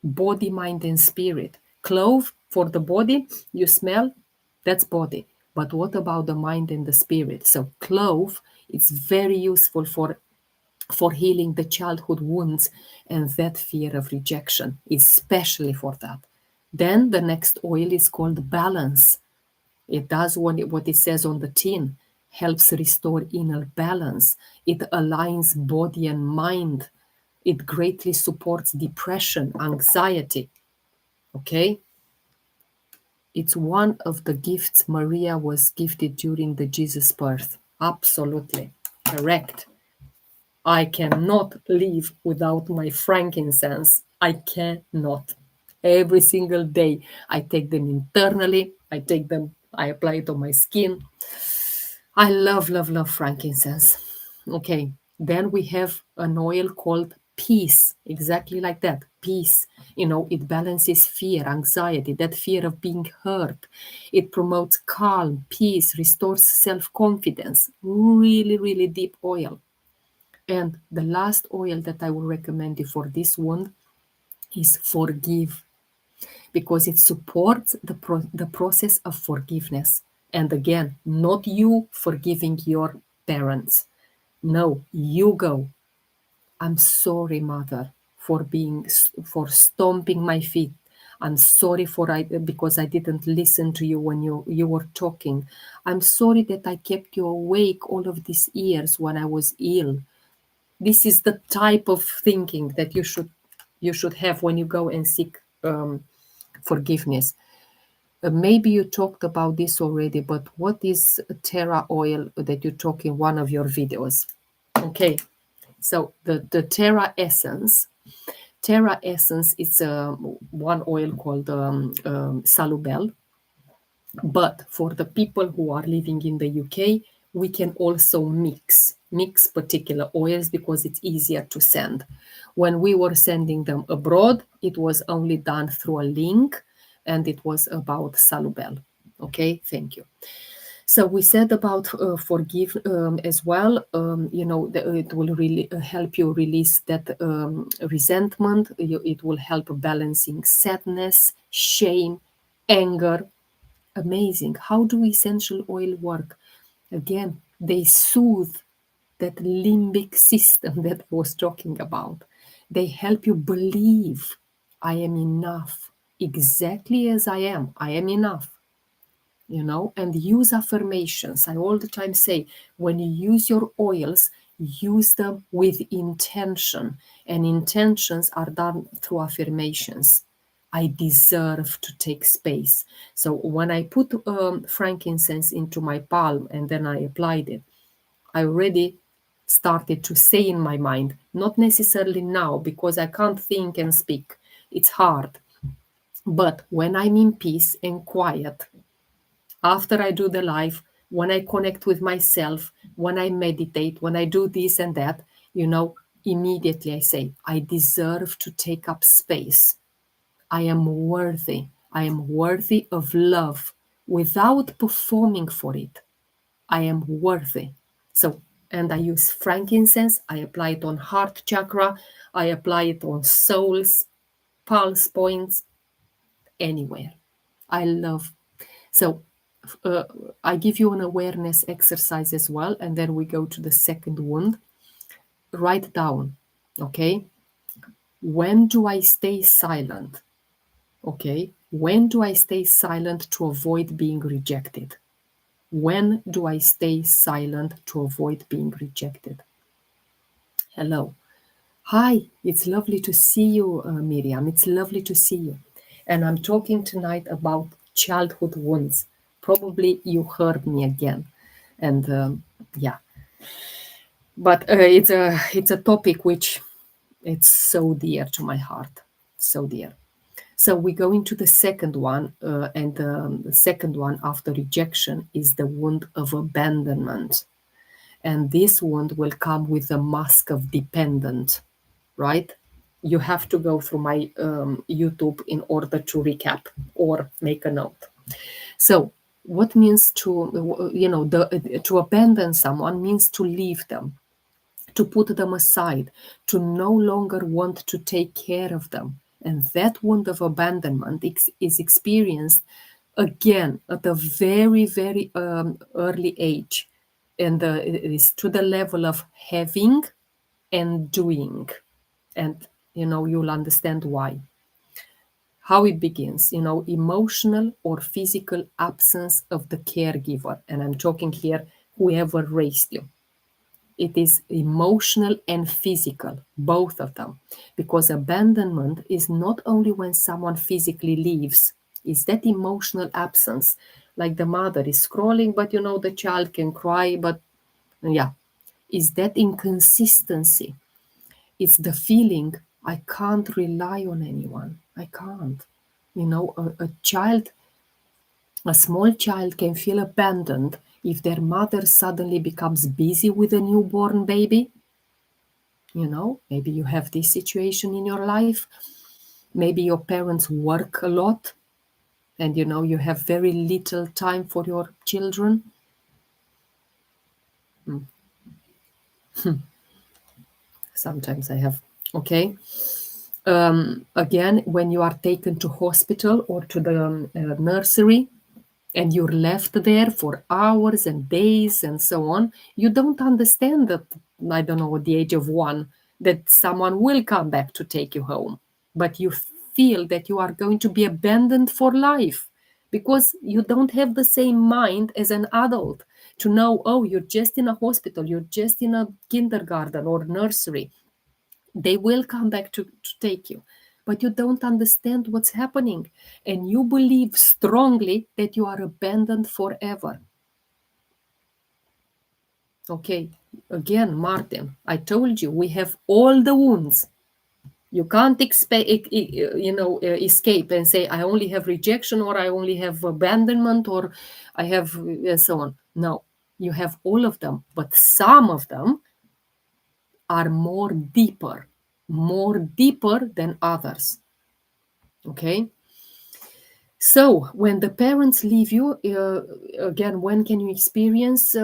body, mind, and spirit. Clove for the body, you smell, that's body. But what about the mind and the spirit? So clove is very useful for healing the childhood wounds and that fear of rejection, especially for that. Then the next oil is called balance. It does what it says on the tin, helps restore inner balance. It aligns body and mind. It greatly supports depression, anxiety. Okay? It's one of the gifts Maria was gifted during the Jesus birth. Absolutely. Correct. I cannot live without my frankincense. I cannot. Every single day, I take them internally. I apply it on my skin. I love, love, love frankincense. Okay, then we have an oil called peace, exactly like that, peace. It balances fear, anxiety, that fear of being hurt. It promotes calm, peace, restores self-confidence. Really, really deep oil. And the last oil that I will recommend you for this one is forgive, because it supports the process of forgiveness. And again, not you forgiving your parents. No, you go. I'm sorry, mother, for stomping my feet. I'm sorry because I didn't listen to you when you were talking. I'm sorry that I kept you awake all of these years when I was ill. This is the type of thinking that you should have when you go and seek forgiveness. Maybe you talked about this already, but what is Terra oil that you talk in one of your videos? Okay, so the Terra Essence, it's one oil called Salubel. But for the people who are living in the UK, we can also mix particular oils because it's easier to send. When we were sending them abroad, it was only done through a link, and it was about Salubel. Okay, thank you. So we said about forgive as well. It will really help you release that resentment. It will help balancing sadness, shame, anger. Amazing. How do essential oil work? Again, they soothe that limbic system that I was talking about. They help you believe I am enough, exactly as I am. I am enough. And use affirmations. I all the time say, when you use your oils, use them with intention, and intentions are done through affirmations. I deserve to take space. So when I put frankincense into my palm and then I applied it, I already started to say in my mind, not necessarily now because I can't think and speak, it's hard, but when I'm in peace and quiet, after I do the live, when I connect with myself, when I meditate, when I do this and that, immediately I say, I deserve to take up space. I am worthy. I am worthy of love without performing for it. I am worthy. So, and I use frankincense. I apply it on heart chakra. I apply it on souls, pulse points, anywhere. I love. So uh, I give you an awareness exercise as well, and then we go to the second wound. Write down, okay? When do I stay silent? Okay? When do I stay silent to avoid being rejected? When do I stay silent to avoid being rejected? Hello. Hi, it's lovely to see you, Miriam. It's lovely to see you. And I'm talking tonight about childhood wounds. Probably you heard me again. And yeah, but it's a topic which it's so dear to my heart, so dear. So we go into the second one, and the second one after rejection is the wound of abandonment. And this wound will come with a mask of dependent, right? You have to go through my YouTube in order to recap or make a note. So, what means to abandon someone means to leave them, to put them aside, to no longer want to take care of them. And that wound of abandonment is experienced again at a very, very early age. And it is to the level of having and doing. And, you'll understand why. How it begins, emotional or physical absence of the caregiver. And I'm talking here, whoever raised you. It is emotional and physical, both of them, because abandonment is not only when someone physically leaves, it's that emotional absence. Like the mother is scrolling, but the child can cry, but yeah, is that inconsistency. It's the feeling I can't rely on anyone. I can't. A small child can feel abandoned if their mother suddenly becomes busy with a newborn baby. Maybe you have this situation in your life. Maybe your parents work a lot and you have very little time for your children. Sometimes I have. Okay. Again, when you are taken to hospital or to the nursery and you're left there for hours and days and so on, you don't understand that, I don't know, at the age of 1, that someone will come back to take you home. But you feel that you are going to be abandoned for life because you don't have the same mind as an adult to know, oh, you're just in a hospital, you're just in a kindergarten or nursery. They will come back to take you, but you don't understand what's happening, and you believe strongly that you are abandoned forever. Okay, again, Martin, I told you we have all the wounds. You can't escape and say I only have rejection, or I only have abandonment, or I have and so on. No, you have all of them, but some of them are more deeper than others. Okay. So when the parents leave you, again, when can you experience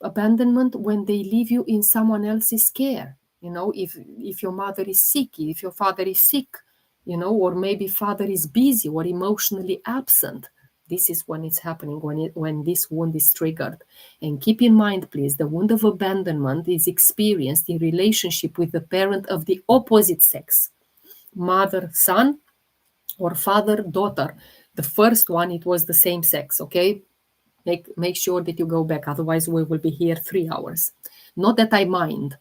abandonment? When they leave you in someone else's care. If your mother is sick, if your father is sick, or maybe father is busy or emotionally absent. This is when it's happening, when this wound is triggered. And keep in mind, please, the wound of abandonment is experienced in relationship with the parent of the opposite sex, mother, son, or father, daughter. The first one, it was the same sex. Okay, make sure that you go back, otherwise we will be here 3 hours. Not that I mind.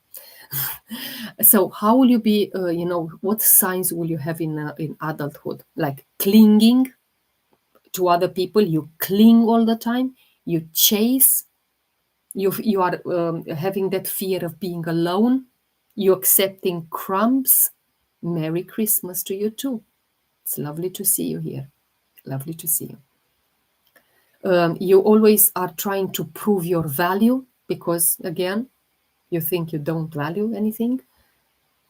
So how will you be, what signs will you have in adulthood? Like clinging to other people. You cling all the time, you chase, you are having that fear of being alone, you accepting crumbs. Merry Christmas to you too. It's lovely to see you here. Lovely to see you. You always are trying to prove your value because, again, you think you don't value anything.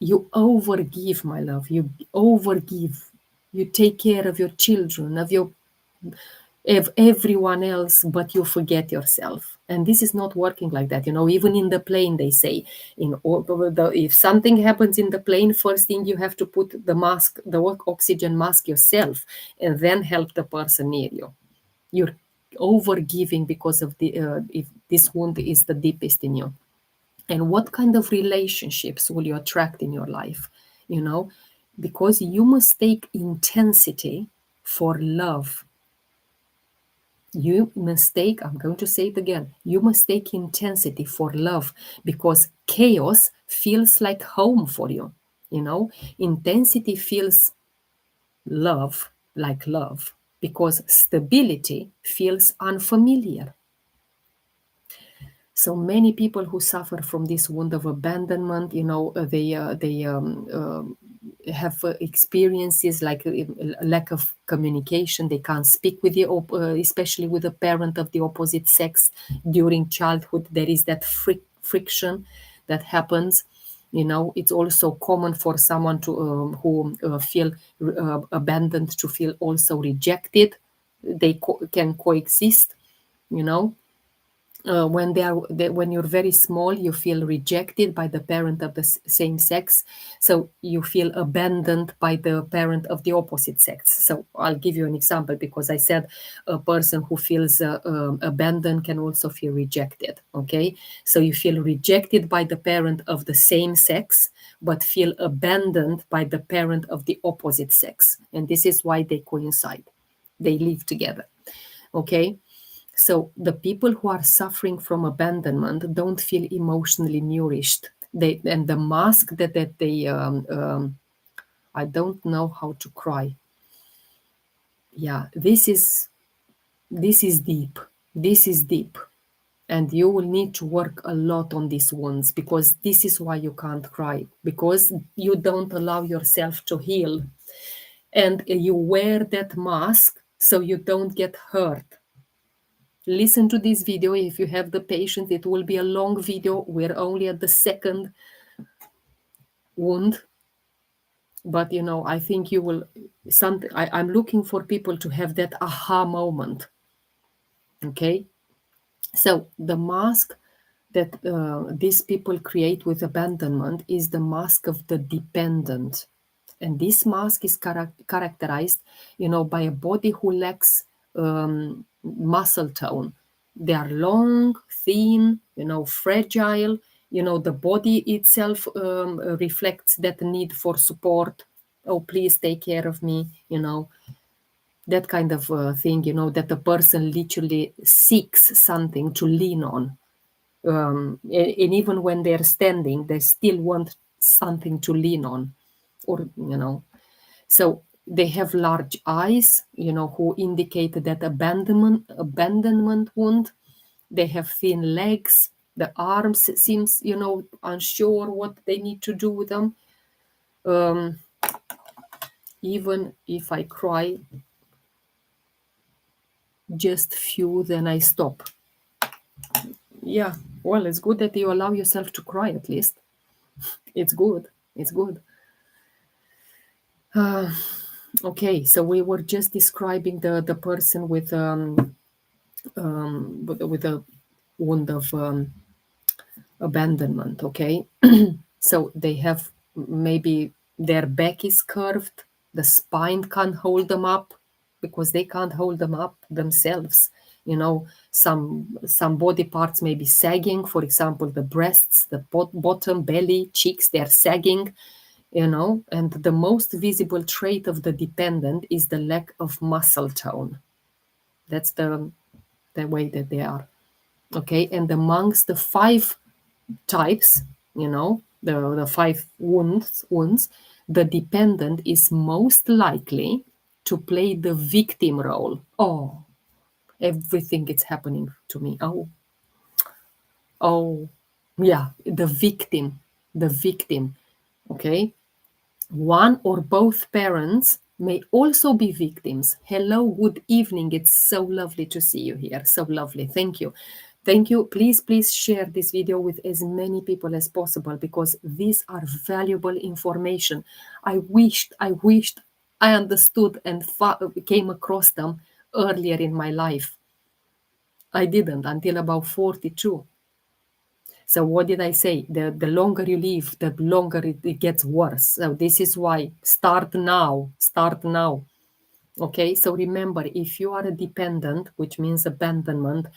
You overgive, my love. You overgive. You take care of your children, of everyone else, but you forget yourself. And this is not working like that. Even in the plane, they say, if something happens in the plane, first thing you have to put the mask, the oxygen mask yourself, and then help the person near you. You're overgiving because of if this wound is the deepest in you. And what kind of relationships will you attract in your life? Because you mistake intensity for love. I'm going to say it again, you mistake intensity for love because chaos feels like home for you. Intensity feels like love because stability feels unfamiliar. So many people who suffer from this wound of abandonment, they have experiences like lack of communication. They can't speak with you, especially with a parent of the opposite sex during childhood. There is that friction that happens. It's also common for someone to who feel abandoned to feel also rejected. They can coexist. When you're very small, you feel rejected by the parent of the same sex, so you feel abandoned by the parent of the opposite sex. So I'll give you an example, because I said a person who feels abandoned can also feel rejected. Okay, so you feel rejected by the parent of the same sex but feel abandoned by the parent of the opposite sex, and this is why they coincide, they live together. Okay, so the people who are suffering from abandonment don't feel emotionally nourished. And the mask that they I don't know how to cry. Yeah, this is deep. This is deep. And you will need to work a lot on these wounds, because this is why you can't cry, because you don't allow yourself to heal. And you wear that mask so you don't get hurt. Listen to this video if you have the patience. It will be a long video. We're only at the second wound, but I think you will something. I'm looking for people to have that aha moment. Okay, so the mask that these people create with abandonment is the mask of the dependent. And this mask is characterized, by a body who lacks muscle tone. They are long, thin, fragile. The body itself reflects that need for support. Oh, please take care of me, that kind of thing, that the person literally seeks something to lean on. And even when they're standing, they still want something to lean on, or so they have large eyes, who indicate that abandonment wound. They have thin legs. The arms seems, unsure what they need to do with them. Even if I cry just few, then I stop. Yeah, well, it's good that you allow yourself to cry at least. It's good. It's good. Okay, so we were just describing the person with a wound of abandonment. Okay, so they have maybe their back is curved, the spine can't hold them up because they can't hold them up themselves. Some body parts may be sagging. For example, the breasts, the bottom, belly, cheeks, they're sagging. And the most visible trait of the dependent is the lack of muscle tone. That's the way that they are. Okay, and amongst the 5 types, the 5 wounds, the dependent is most likely to play the victim role. Oh, everything is happening to me. Oh, yeah, the victim. Okay, one or both parents may also be victims. Hello, good evening. It's so lovely to see you here. So lovely. Thank you. Thank you. Please share this video with as many people as possible, because these are valuable information. I wished I understood and came across them earlier in my life. I didn't until about 42. So what did I say? The longer you live, the longer it gets worse. So this is why start now. Okay, so remember, if you are a dependent, which means abandonment,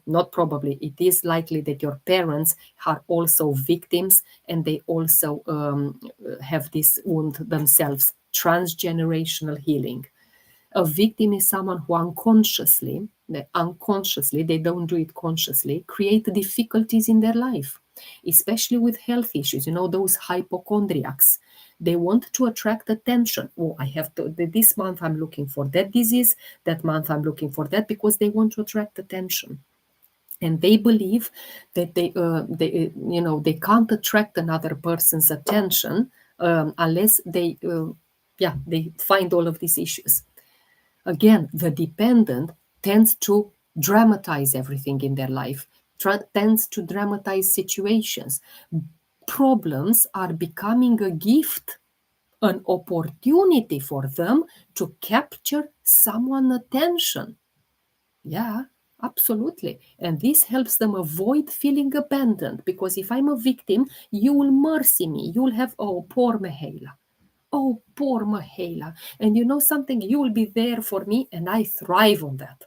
not probably, it is likely that your parents are also victims, and they also have this wound themselves. Transgenerational healing. A victim is someone who unconsciously, they don't do it consciously, create difficulties in their life, especially with health issues. Those hypochondriacs, they want to attract attention. Oh, I have to, this month I'm looking for that disease, that month I'm looking for that, because they want to attract attention. And they believe that they can't attract another person's attention unless they find all of these issues. Again, the dependent tends to dramatize everything in their life, tends to dramatize situations. Problems are becoming a gift, an opportunity for them to capture someone's attention. Yeah, absolutely. And this helps them avoid feeling abandoned, because if I'm a victim, you will mercy me. You'll have, oh, poor Mihaela. Oh, poor Mihaela. And you know something? You will be there for me, and I thrive on that.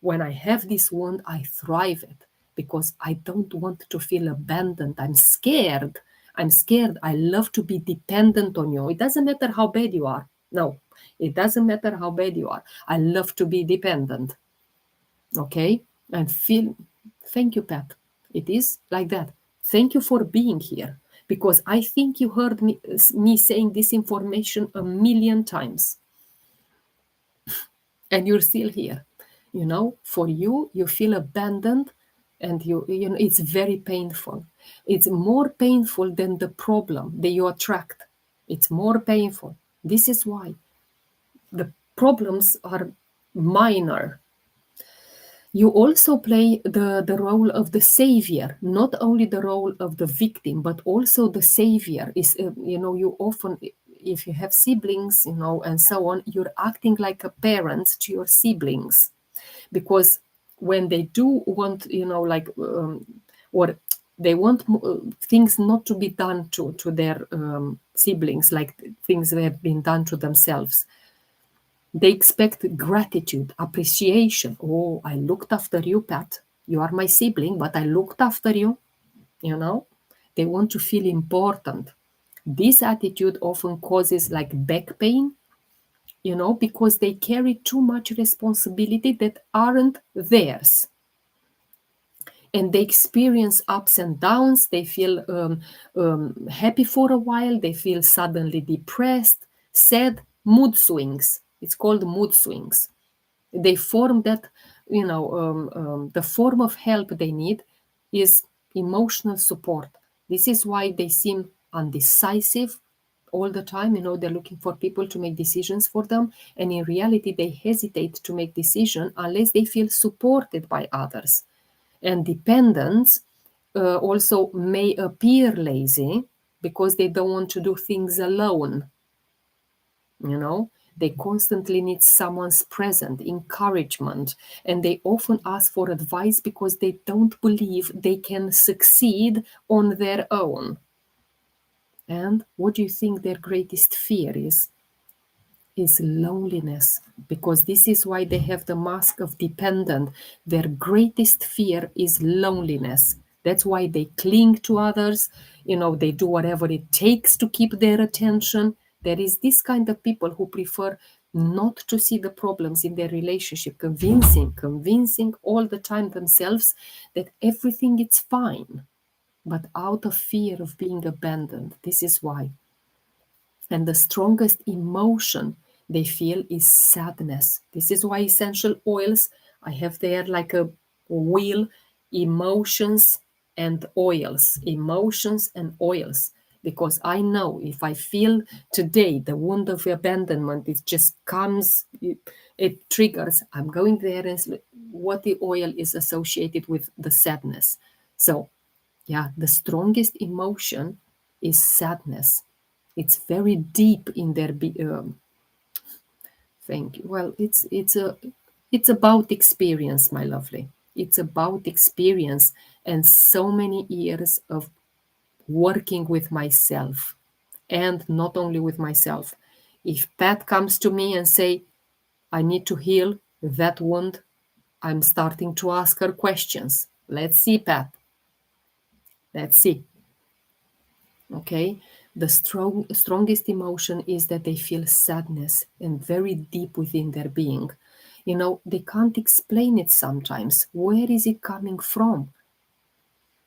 When I have this wound, I thrive it, because I don't want to feel abandoned. I'm scared. I love to be dependent on you. It doesn't matter how bad you are. No, it doesn't matter how bad you are. I love to be dependent. Okay? And feel, thank you, Pat. It is like that. Thank you for being here, because I think you heard me saying this information a million times, and you're still here. For you feel abandoned, and it's very painful. It's more painful than the problem that you attract. It's more painful. This is why the problems are minor. You also play the role of the savior, not only the role of the victim, but also the savior. Is you often, if you have siblings, and so on, you're acting like a parent to your siblings, because when they do want, or they want things not to be done to their siblings, like things that have been done to themselves. They expect gratitude, appreciation. Oh, I looked after you, Pat. You are my sibling, but I looked after you, you know? They want to feel important. This attitude often causes like back pain, because they carry too much responsibility that aren't theirs. And they experience ups and downs. They feel happy for a while. They feel suddenly depressed, sad, mood swings. It's called mood swings. They form that, the form of help they need is emotional support. This is why they seem undecisive all the time. They're looking for people to make decisions for them, and in reality they hesitate to make decisions unless they feel supported by others. And dependents also may appear lazy because they don't want to do things alone. They constantly need someone's present encouragement, and they often ask for advice because they don't believe they can succeed on their own. And what do you think their greatest fear is loneliness, because this is why they have the mask of dependent. Their greatest fear is loneliness. That's why they cling to others. They do whatever it takes to keep their attention. There is this kind of people who prefer not to see the problems in their relationship, convincing all the time themselves that everything is fine, but out of fear of being abandoned. This is why. And the strongest emotion they feel is sadness. This is why essential oils, I have there like a wheel, emotions and oils, emotions and oils. Because I know if I feel today the wound of abandonment, it just comes, it triggers, I'm going there and what the oil is associated with the sadness. So, yeah, the strongest emotion is sadness. It's very deep in their thank you. Well, it's about experience, my lovely. It's about experience and so many years of working with myself, and not only with myself. If Pat comes to me and say, I need to heal that wound, I'm starting to ask her questions. Let's see, Pat. Let's see. Okay, the strongest emotion is that they feel sadness, and very deep within their being. They can't explain it sometimes. Where is it coming from?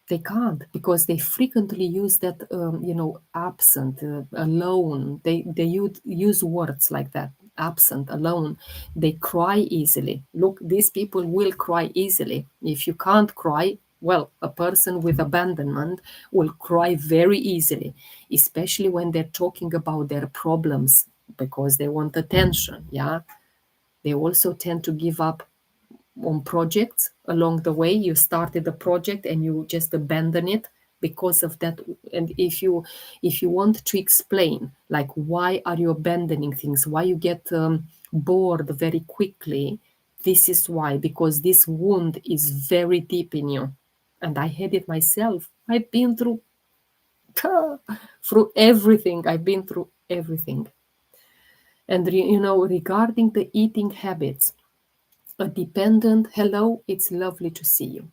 They can't, because they frequently use that absent, alone. They use words like that: absent, alone. They cry easily. Look, these people will cry easily. If you can't cry, well, a person with abandonment will cry very easily, especially when they're talking about their problems, because they want attention. Yeah, they also tend to give up on projects along the way. You started a project and you just abandon it because of that. And if you want to explain, like, why are you abandoning things, why you get bored very quickly, this is why, because this wound is very deep in you. And I had it myself. I've been through through everything. I've been through everything. And regarding the eating habits, a dependent, hello, it's lovely to see you.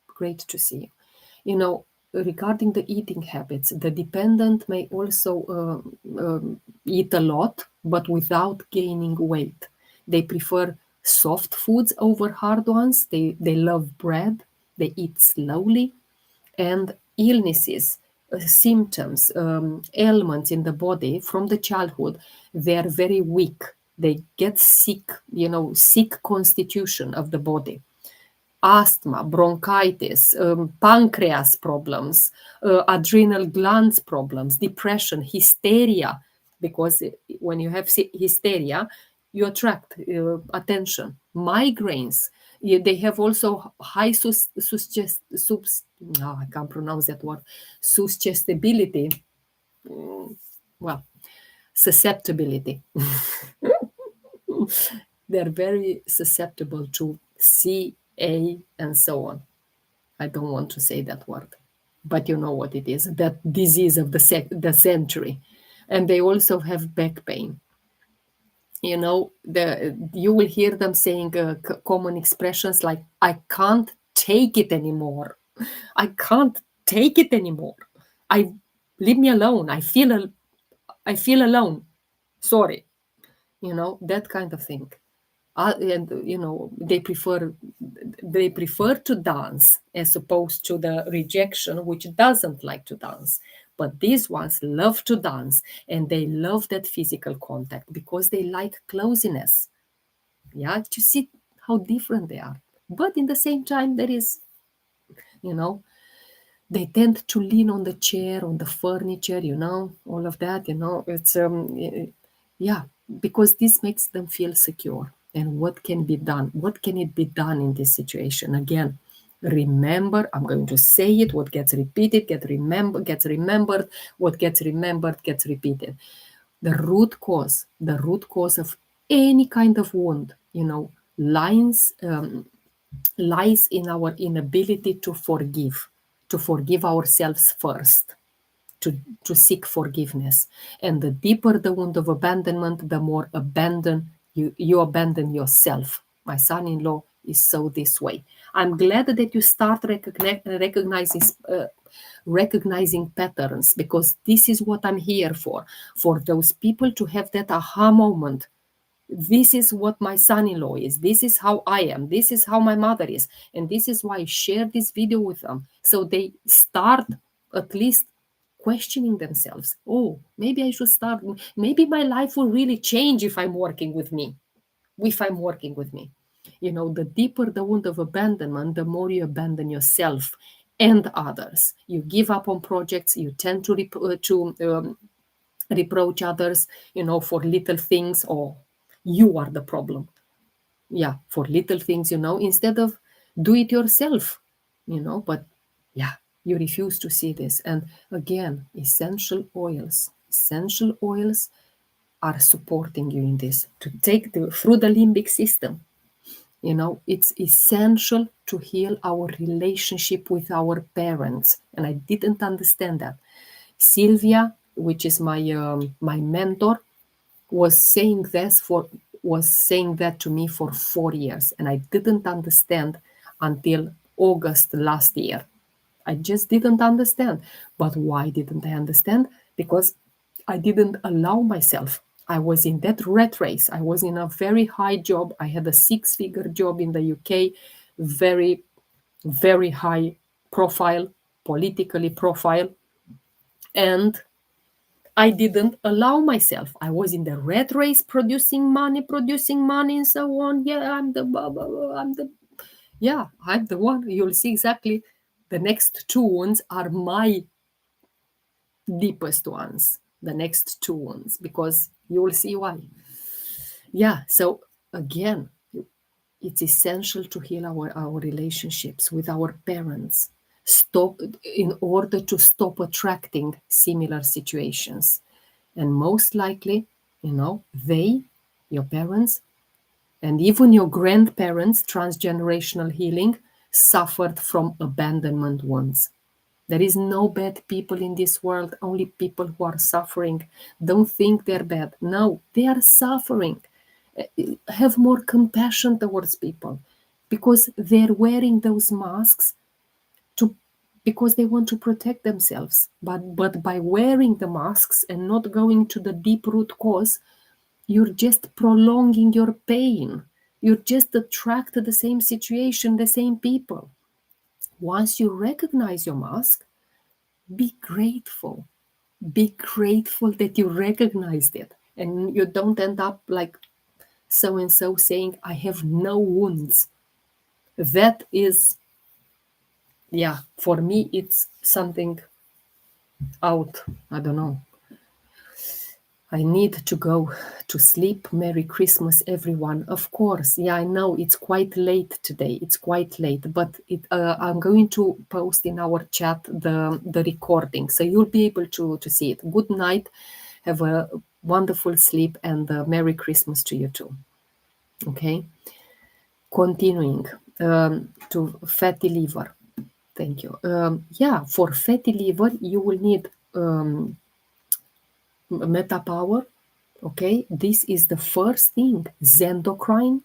Great to see you. Regarding the eating habits, the dependent may also eat a lot, but without gaining weight. They prefer soft foods over hard ones. They love bread. They eat slowly. And illnesses, symptoms, ailments in the body from the childhood, they are very weak. They get sick, sick constitution of the body. Asthma, bronchitis, pancreas problems, adrenal glands problems, depression, hysteria, because when you have hysteria, you attract attention, migraines, They have also high I can't pronounce that word, suggestibility, well, susceptibility. They're very susceptible to CA and so on. I don't want to say that word, but you know what it is, that disease of the century. And they also have back pain. You know, you will hear them saying common expressions like, I can't take it anymore. I can't take it anymore. I Leave me alone. I feel alone. Sorry. You know, that kind of thing. And you know, they prefer to dance as opposed to the rejection, which doesn't like to dance. But these ones love to dance, and they love that physical contact because they like closeness. Yeah, to see how different they are. But in the same time, there is, you know, they tend to lean on the chair, on the furniture, you know, all of that, you know. It's yeah, because this makes them feel secure. And what can be done? What can it be done in this situation? Again, remember, I'm going to say it, what gets repeated gets remembered, what gets remembered gets repeated. The root cause of any kind of wound, you know, lies in our inability to forgive ourselves first, to seek forgiveness. And the deeper the wound of abandonment, the more you abandon yourself. My son-in-law is so this way. I'm glad that you start recognizing patterns, because this is what I'm here for those people to have that aha moment. This is what my son-in-law is, this is how I am, this is how my mother is, and this is why I share this video with them, so they start at least questioning themselves. Oh, maybe I should start, maybe my life will really change if I'm working with me. You know, the deeper the wound of abandonment, the more you abandon yourself and others. You give up on projects, you tend to reproach others, you know, for little things, or you are the problem. Yeah, for little things, you know, instead of do it yourself, you know. But yeah, you refuse to see this. And again, essential oils are supporting you in this, to take through the limbic system. You know, it's essential to heal our relationship with our parents. And I didn't understand that. Sylvia, which is my mentor, was saying that to me for 4 years, and I didn't understand until August last year. I just didn't understand. But why didn't I understand? Because I didn't allow myself. I was in that rat race. I was in a very high job. I had a 6-figure job in the UK, very, very high profile, politically profile. And I didn't allow myself. I was in the rat race, producing money, and so on. Yeah, I'm the blah, blah, blah, I'm the one. You'll see exactly the next two ones are my deepest ones. The next two ones, because you will see why. Yeah, so again, it's essential to heal our relationships with our parents. Stop in order to stop attracting similar situations. And most likely, you know, your parents, and even your grandparents, transgenerational healing, suffered from abandonment wounds. There is no bad people in this world, only people who are suffering. Don't think they're bad. No, they are suffering. Have more compassion towards people, because they're wearing those masks to because they want to protect themselves. But by wearing the masks and not going to the deep root cause, you're just prolonging your pain. You just attract the same situation, the same people. Once you recognize your mask, be grateful. Be grateful that you recognized it, and you don't end up like so and so saying, I have no wounds. That is, yeah, for me, it's something out. I don't know. I need to go to sleep. Merry Christmas, everyone. Of course, yeah, I know it's quite late today. It's quite late, but I'm going to post in our chat the recording, so you'll be able to see it. Good night. Have a wonderful sleep, and Merry Christmas to you too. Okay. Continuing to fatty liver. Thank you. Yeah, for fatty liver, you will need meta power. Okay, this is the first thing, Zendocrine.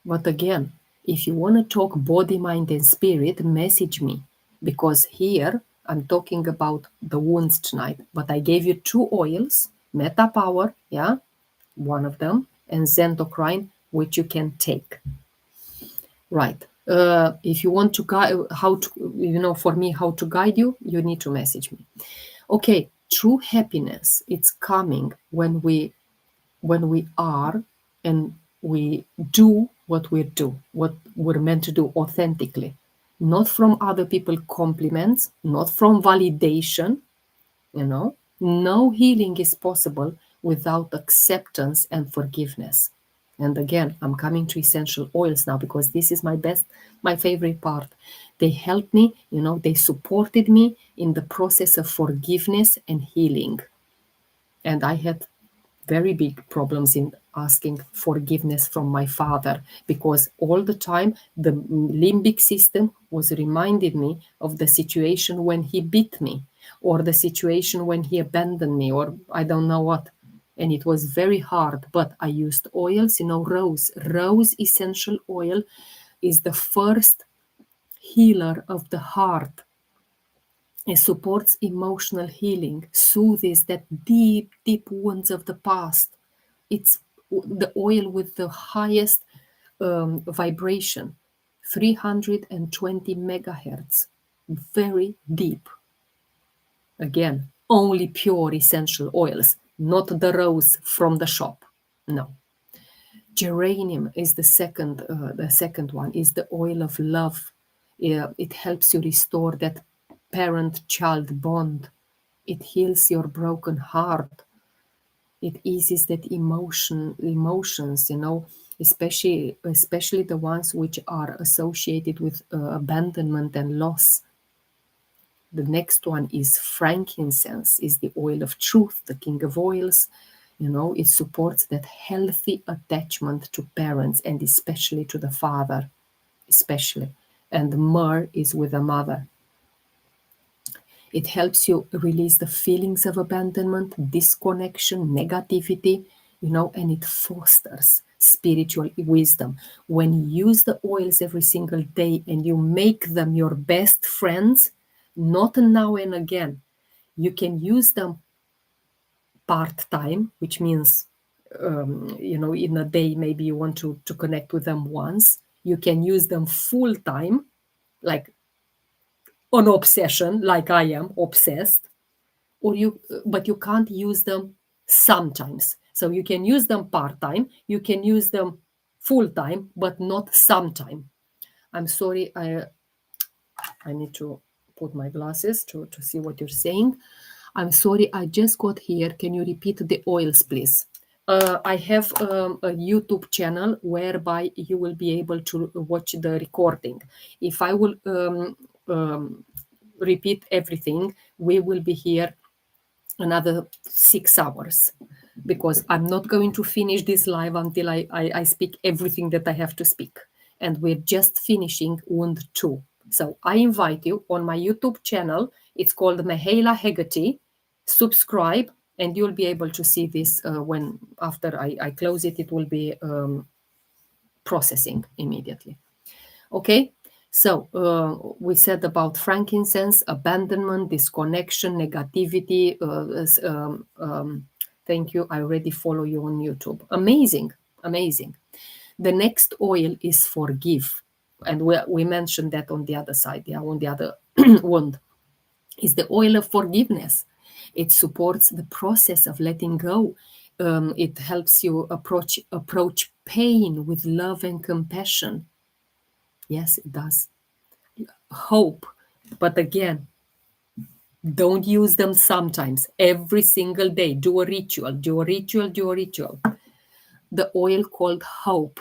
But again, if you want to talk body, mind, and spirit, message me, because here I'm talking about the wounds tonight. But I gave you two oils, Meta Power, yeah, one of them, and Zendocrine, which you can take. Right. If you want to guide how to, for me, how to guide you, you need to message me. Okay, true happiness, it's coming when we are and we do what we're meant to do authentically, not from other people compliments, not from validation. No healing is possible without acceptance and forgiveness. And again, I'm coming to essential oils now, because this is my favorite part. They helped me, they supported me in the process of forgiveness and healing. And I had very big problems in asking forgiveness from my father, because all the time the limbic system was reminding me of the situation when he beat me, or the situation when he abandoned me, or I don't know what. And it was very hard, but I used oils, rose essential oil is the first healer of the heart. It supports emotional healing, soothes that deep, deep wounds of the past. It's the oil with the highest vibration, 320 megahertz, very deep. Again, only pure essential oils, not the rose from the shop. No. Geranium is the second. The second one is the oil of love. It helps you restore that parent-child bond. It heals your broken heart. It eases that emotions, especially the ones which are associated with abandonment and loss. The next one is frankincense, is the oil of truth, the king of oils. It supports that healthy attachment to parents, and especially to the father, especially. And myrrh is with the mother. It helps you release the feelings of abandonment, disconnection, negativity, and it fosters spiritual wisdom. When you use the oils every single day and you make them your best friends, not now and again, you can use them part-time, which means, in a day, maybe you want to connect with them once. You can use them full-time, like an obsession, like I am obsessed, but you can't use them sometimes. So you can use them part-time, you can use them full-time, but not sometime. I'm sorry, I need to put my glasses to see what you're saying. I'm sorry, I just got here. Can you repeat the oils, please? I have a YouTube channel whereby you will be able to watch the recording. If I will repeat everything, we will be here another 6 hours, because I'm not going to finish this live until I speak everything that I have to speak. And we're just finishing Wound 2. So I invite you on my YouTube channel. It's called Mihaela Hegarty. Subscribe, and you'll be able to see this when after I close it. It will be processing immediately. Okay, so we said about frankincense, abandonment, disconnection, negativity. Thank you. I already follow you on YouTube. Amazing, amazing. The next oil is forgive, and we mentioned that on the other side, yeah, on the other wound, is the oil of forgiveness. It supports the process of letting go. It helps you approach pain with love and compassion. Yes, it does. Hope. But again, Don't use them sometimes. Every single day, do a ritual, do a ritual, do a ritual. The oil called hope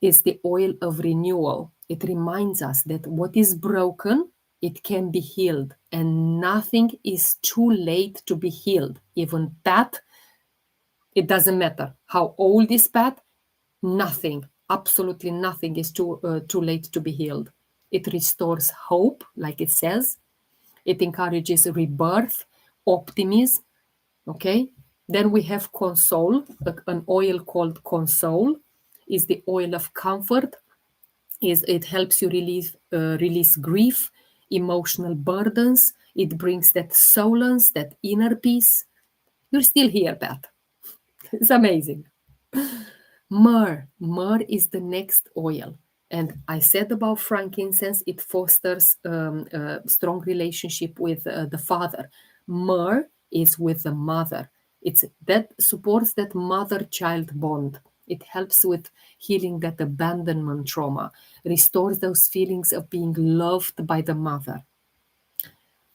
is the oil of renewal. It reminds us that what is broken, it can be healed, and nothing is too late to be healed. Even that, it doesn't matter how old is that, nothing, absolutely nothing is too late to be healed. It restores hope, like it says. It encourages rebirth, optimism. Okay. Then we have console, an oil called console, is the oil of comfort. Is it helps you release grief, emotional burdens. It brings that solace, that inner peace. You're still here, Pat. It's amazing. Myrrh is the next oil. And I said about frankincense, it fosters a strong relationship with the father. Myrrh is with the mother. It's that supports that mother-child bond. It helps with healing that abandonment trauma, restores those feelings of being loved by the mother.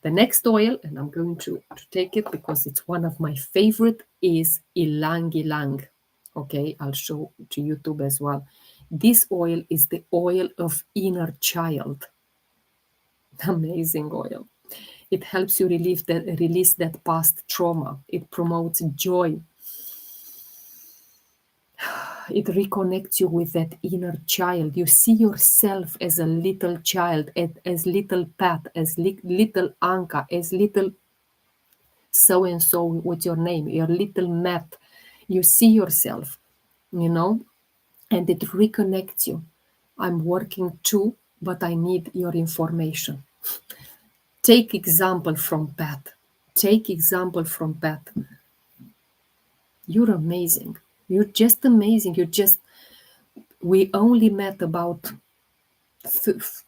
The next oil, and I'm going to take it because it's one of my favorite, is Ilang Ilang. Okay, I'll show to YouTube as well. This oil is the oil of inner child. Amazing oil. It helps you release that past trauma. It promotes joy. It reconnects you with that inner child. You see yourself as a little child, as little Pat, as little Anka, as little so and so with your name, your little Matt. You see yourself, you know, and it reconnects you. I'm working too, but I need your information. Take example from Pat. Take example from Pat. You're amazing. You're just amazing. We only met about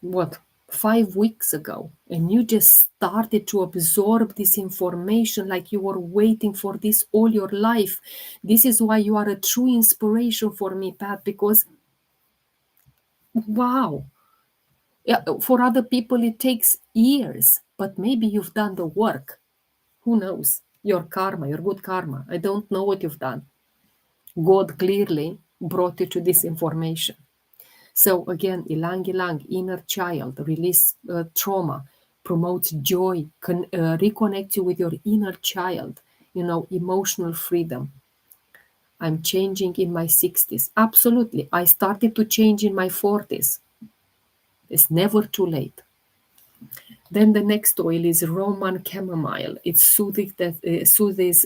what, 5 weeks ago, and you just started to absorb this information like you were waiting for this all your life. This is why you are a true inspiration for me, Pat, because wow. Yeah, for other people it takes years, but maybe you've done the work. Who knows? Your karma, your good karma. I don't know what you've done. God clearly brought you to this information. So again, ilang ilang, inner child, release trauma, promotes joy, reconnect you with your inner child, emotional freedom. I'm changing in my 60s. Absolutely. I started to change in my 40s. It's never too late. Then the next oil is Roman chamomile. It soothes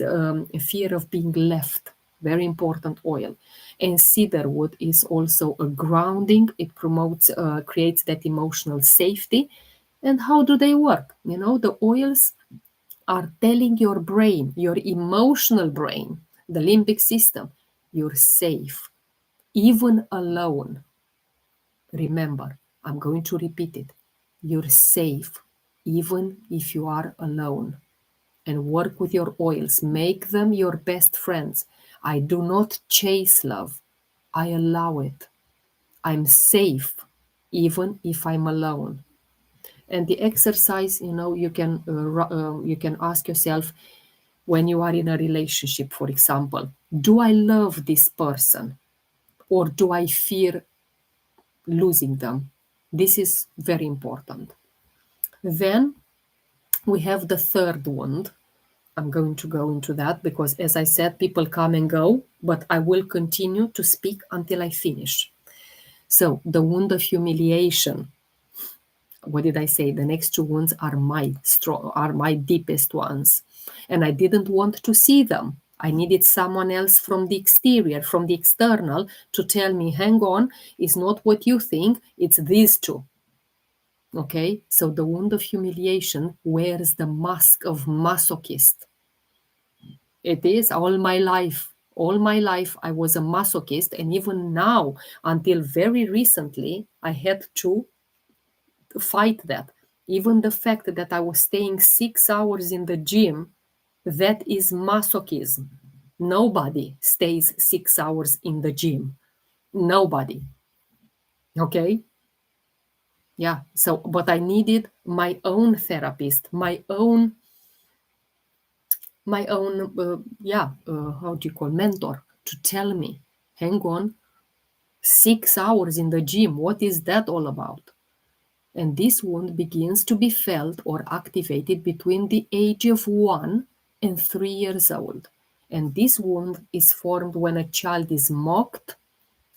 fear of being left. Very important oil. And cedarwood is also a grounding. It creates that emotional safety. And how do they work? The oils are telling your brain, your emotional brain, the limbic system, you're safe, even alone. Remember, I'm going to repeat it. You're safe, even if you are alone. And work with your oils. Make them your best friends. I do not chase love. I allow it. I'm safe, even if I'm alone. And the exercise, you can ask yourself when you are in a relationship, for example, do I love this person, or do I fear losing them? This is very important. Then we have the third wound. I'm going to go into that because, as I said, people come and go, but I will continue to speak until I finish. So, the wound of humiliation. What did I say? The next two wounds are my deepest ones, and I didn't want to see them. I needed someone else from the exterior, from the external, to tell me, hang on, it's not what you think, it's these two. Okay, so the wound of humiliation wears the mask of masochist. It is all my life. All my life, I was a masochist, and even now, until very recently, I had to fight that. Even the fact that I was staying 6 hours in the gym, that is masochism. Nobody stays 6 hours in the gym. Nobody. Okay? Yeah. So, but I needed my own therapist, how do you call, mentor, to tell me, hang on, 6 hours in the gym, what is that all about? And this wound begins to be felt or activated between the age of 1 and 3 years old. And this wound is formed when a child is mocked,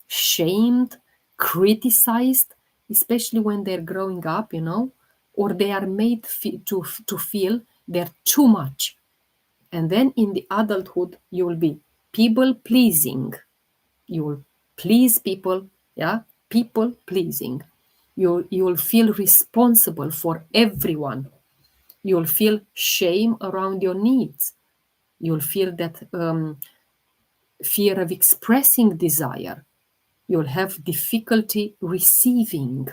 shamed, criticized, especially when they're growing up, or they are made to feel they're too much. And then in the adulthood, you will be people pleasing. You will please people, yeah, people pleasing. You'll feel responsible for everyone. You'll feel shame around your needs. You'll feel that fear of expressing desire. You'll have difficulty receiving.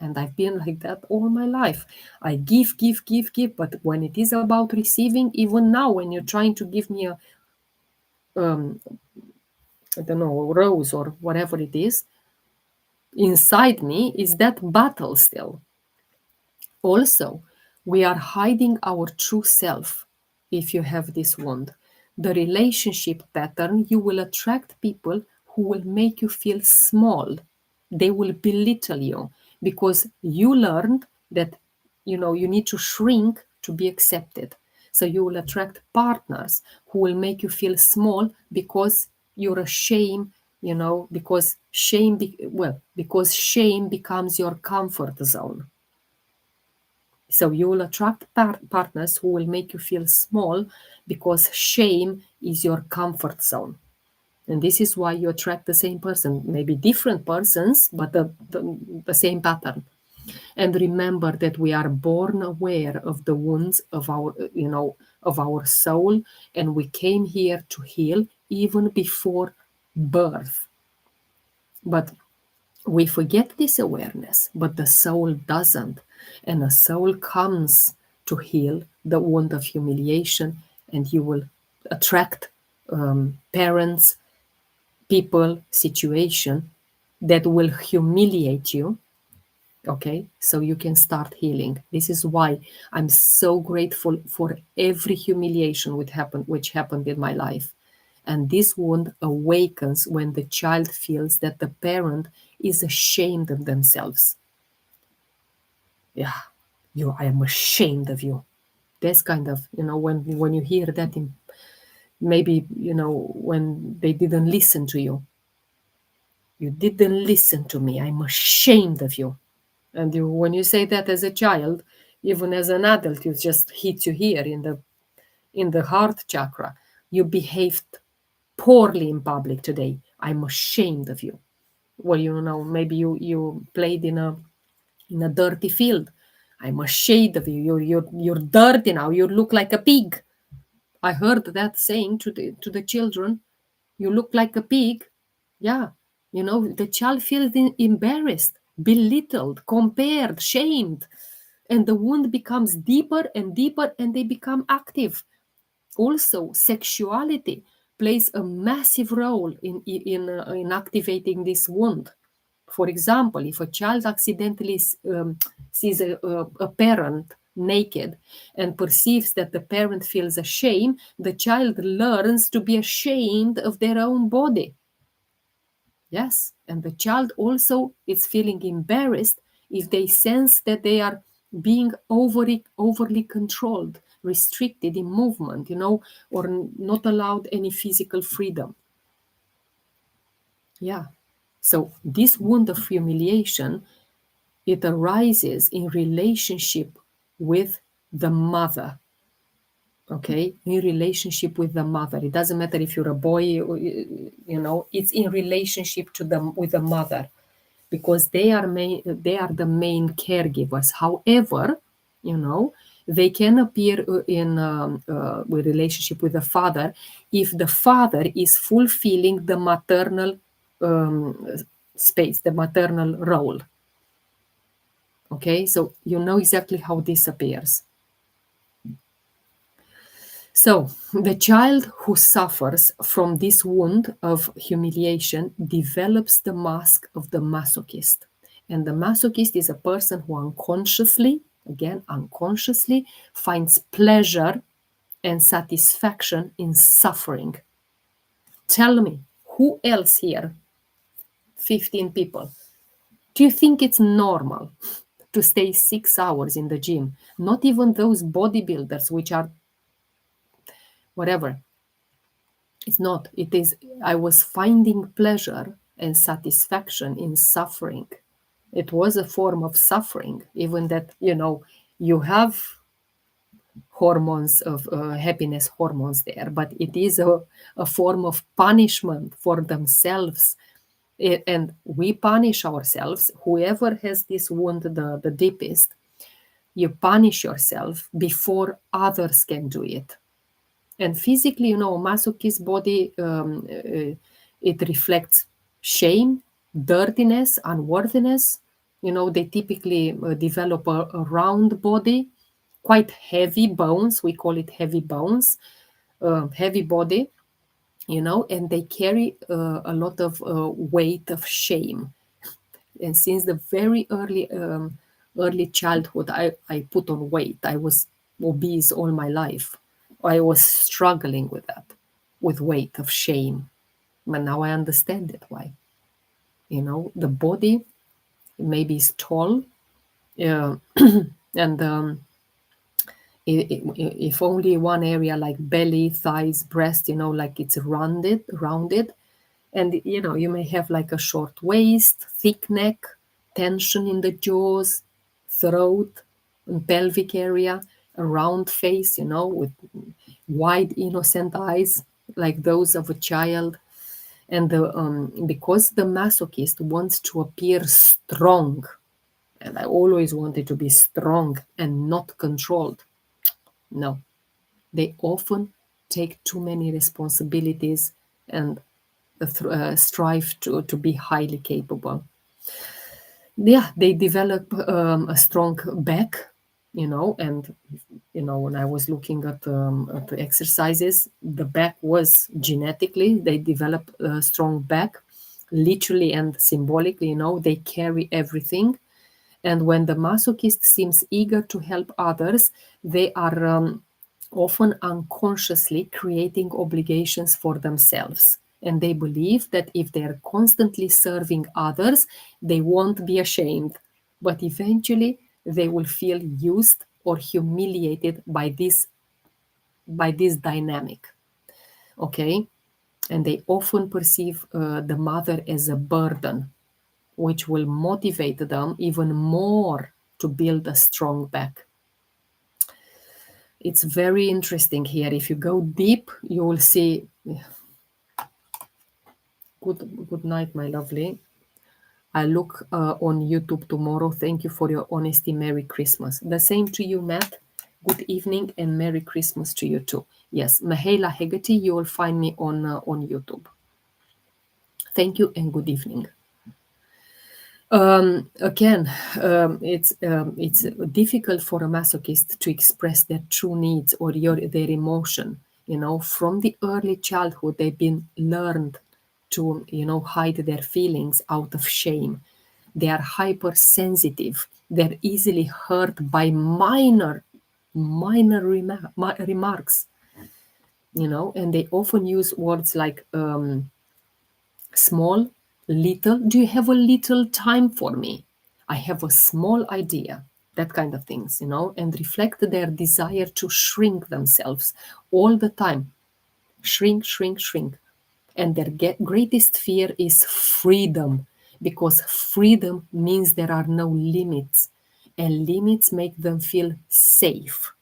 And I've been like that all my life. I give, give, give, give. But when it is about receiving, even now, when you're trying to give me a, I don't know, rose or whatever it is, inside me is that battle still. Also, we are hiding our true self if you have this wound. The relationship pattern, you will attract people who will make you feel small. They will belittle you because you learned that you need to shrink to be accepted. So you will attract partners who will make you feel small because you're ashamed, because shame becomes your comfort zone. So you will attract partners who will make you feel small because shame is your comfort zone. And this is why you attract the same person, maybe different persons, but the same pattern. And remember that we are born aware of the wounds of our soul, and we came here to heal even before birth. But we forget this awareness, but the soul doesn't. And a soul comes to heal the wound of humiliation, and you will attract parents, people, situation that will humiliate you. Okay, so you can start healing. This is why I'm so grateful for every humiliation which happened in my life. And this wound awakens when the child feels that the parent is ashamed of themselves. Yeah, I am ashamed of you. That's kind of, when you hear that maybe, when they didn't listen to you. You didn't listen to me. I'm ashamed of you. And when you say that as a child, even as an adult, it just hits you here in the heart chakra. You behaved poorly in public today. I'm ashamed of you. Well, maybe you played in a dirty field. I'm ashamed of you. You're dirty now. You look like a pig. I heard that saying to the children. You look like a pig. Yeah. The child feels embarrassed, belittled, compared, shamed. And the wound becomes deeper and deeper, and they become active. Also, sexuality plays a massive role in activating this wound. For example, if a child accidentally sees a parent naked and perceives that the parent feels ashamed, the child learns to be ashamed of their own body. Yes, and the child also is feeling embarrassed if they sense that they are being overly controlled, restricted in movement, or not allowed any physical freedom. Yeah. So this wound of humiliation, it arises in relationship with the mother. Okay, in relationship with the mother. It doesn't matter if you're a boy, it's in relationship with the mother, because they are the main caregivers. However, they can appear in with relationship with the father if the father is fulfilling the maternal space, the maternal role. Okay, so you know exactly how this appears. So the child who suffers from this wound of humiliation develops the mask of the masochist. And the masochist is a person who unconsciously, again, unconsciously finds pleasure and satisfaction in suffering. Tell me, who else here, 15 people, do you think it's normal to stay 6 hours in the gym? Not even those bodybuilders, which are whatever. It's not. It is, I was finding pleasure and satisfaction in suffering. It was a form of suffering, even that, you have hormones of happiness hormones there, but it is a form of punishment for themselves. And we punish ourselves. Whoever has this wound the deepest, you punish yourself before others can do it. And physically, masochist body, it reflects shame, dirtiness, unworthiness. They typically develop a round body, quite heavy bones. We call it heavy bones, heavy body, and they carry a lot of weight of shame. And since the very early childhood, I put on weight. I was obese all my life. I was struggling with that, with weight of shame. But now I understand it why. The body maybe is tall, uh, and if only one area like belly, thighs, breast, like it's rounded, and you may have like a short waist, thick neck, tension in the jaws, throat, and pelvic area, a round face, with wide innocent eyes like those of a child. And because the masochist wants to appear strong, and I always wanted to be strong and not controlled. No, they often take too many responsibilities and strive to be highly capable. Yeah, they develop a strong back, and when I was looking at the exercises, the back was genetically, they develop a strong back, literally and symbolically, they carry everything. And when the masochist seems eager to help others, they are often unconsciously creating obligations for themselves. And they believe that if they are constantly serving others, they won't be ashamed. But eventually, they will feel used or humiliated by this dynamic. Okay? And they often perceive the mother as a burden, which will motivate them even more to build a strong back. It's very interesting here. If you go deep, you will see. Good night, my lovely. I look on YouTube tomorrow. Thank you for your honesty. Merry Christmas. The same to you, Matt. Good evening and Merry Christmas to you too. Yes, Mahela Hegarty, you will find me on YouTube. Thank you and good evening. Again, it's difficult for a masochist to express their true needs or their emotion. From the early childhood, they've been learned to hide their feelings out of shame. They are hypersensitive. They're easily hurt by minor remarks. And they often use words like small, little. Do you have a little time for me? I have a small idea. That kind of things, and reflect their desire to shrink themselves all the time. Shrink, shrink, shrink. And their greatest fear is freedom, because freedom means there are no limits, and limits make them feel safe.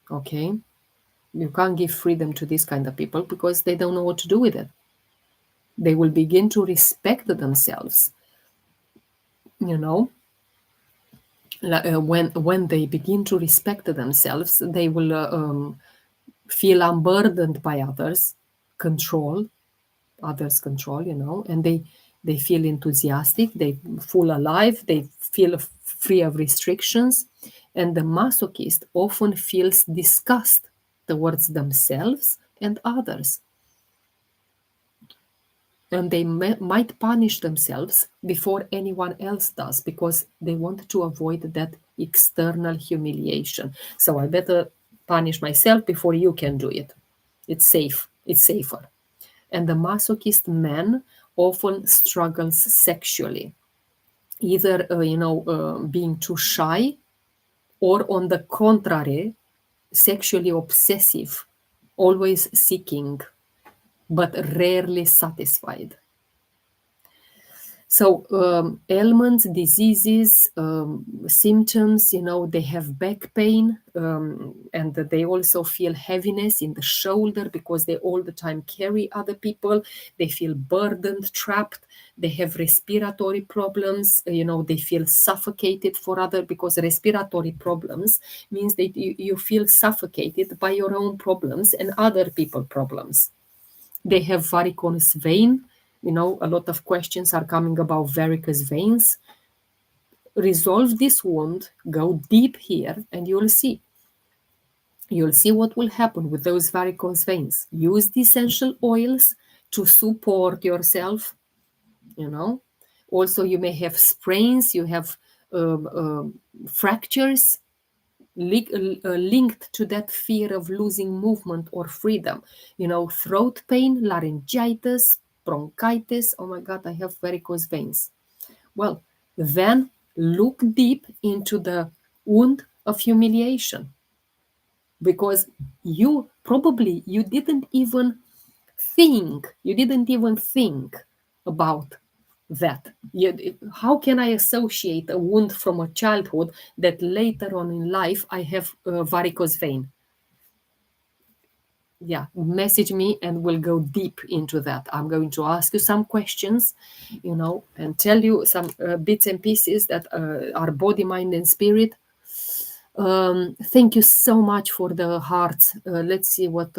Okay? You can't give freedom to these kind of people because they don't know what to do with it. They will begin to respect themselves. When they begin to respect themselves, they will feel unburdened by others, and they feel enthusiastic, they feel alive, they feel free of restrictions. And the masochist often feels disgust towards themselves and others. and they might punish themselves before anyone else does because they want to avoid that external humiliation. So I better punish myself before you can do it. It's safe, it's safer. And the masochist man often struggles sexually, either being too shy, or on the contrary, sexually obsessive, always seeking but rarely satisfied. So ailments, diseases, symptoms, they have back pain, and they also feel heaviness in the shoulder because they all the time carry other people. They feel burdened, trapped. They have respiratory problems. They feel suffocated for other, because respiratory problems means that you feel suffocated by your own problems and other people problems. They have varicose vein. A lot of questions are coming about varicose veins. Resolve this wound, go deep here, and you'll see. You'll see what will happen with those varicose veins. Use the essential oils to support yourself. Also, you may have sprains, you have fractures linked to that fear of losing movement or freedom. Throat pain, laryngitis, bronchitis. Oh my God, I have varicose veins. Well, then look deep into the wound of humiliation, because you didn't even think about that. How can I associate a wound from a childhood that later on in life I have varicose vein? Yeah, message me and we'll go deep into that. I'm going to ask you some questions, and tell you some bits and pieces that are body, mind, and spirit. Thank you so much for the hearts. Let's see what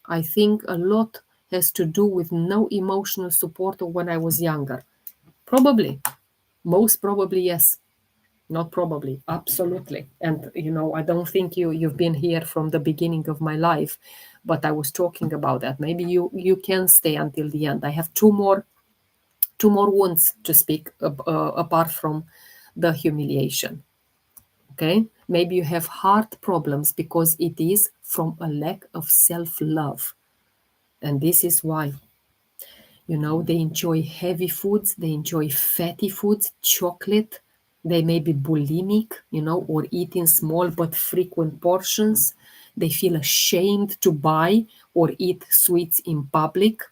I think a lot has to do with no emotional support when I was younger. Probably, most probably, yes. Not probably, absolutely. And I don't think you've been here from the beginning of my life, but I was talking about that. Maybe you can stay until the end. I have two more wounds to speak apart from the humiliation. Okay, maybe you have heart problems because it is from a lack of self-love, and this is why. They enjoy heavy foods, they enjoy fatty foods, chocolate. They may be bulimic, or eat in small but frequent portions. They feel ashamed to buy or eat sweets in public.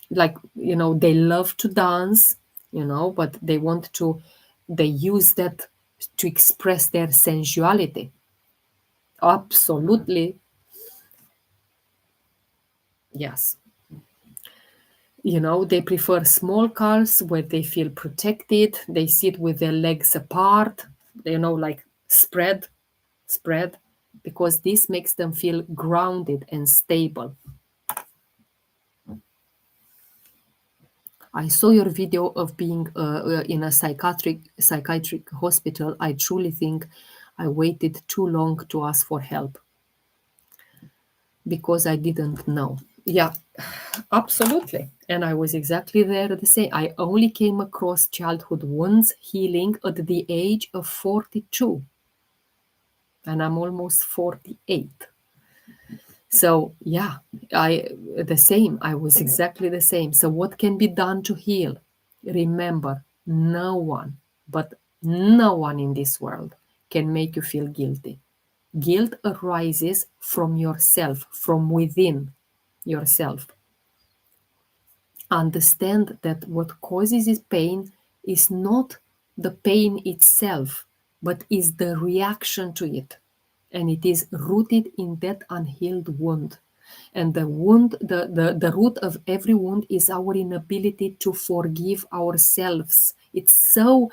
Like, they love to dance, but they use that to express their sensuality. Absolutely. Yes. They prefer small cars where they feel protected. They sit with their legs apart, like spread, because this makes them feel grounded and stable. I saw your video of being in a psychiatric hospital. I truly think I waited too long to ask for help because I didn't know. Yeah, absolutely. And I was exactly there the same. I only came across childhood wounds healing at the age of 42. And I'm almost 48. So yeah, the same. I was exactly the same. So what can be done to heal? Remember, no one, but no one in this world can make you feel guilty. Guilt arises from yourself, from within yourself. Understand that what causes this pain is not the pain itself, but is the reaction to it. And it is rooted in that unhealed wound. And the wound, the root of every wound is our inability to forgive ourselves. It's so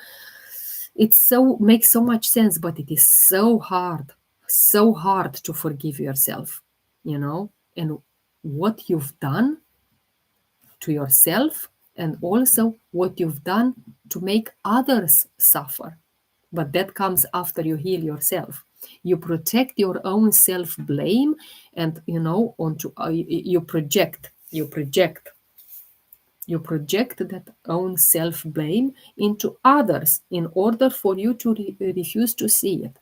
makes so much sense, but it is so hard to forgive yourself, and what you've done to yourself, and also what you've done to make others suffer. But that comes after you heal yourself. You protect your own self-blame, and onto you project. You project that own self-blame into others in order for you to refuse to see it.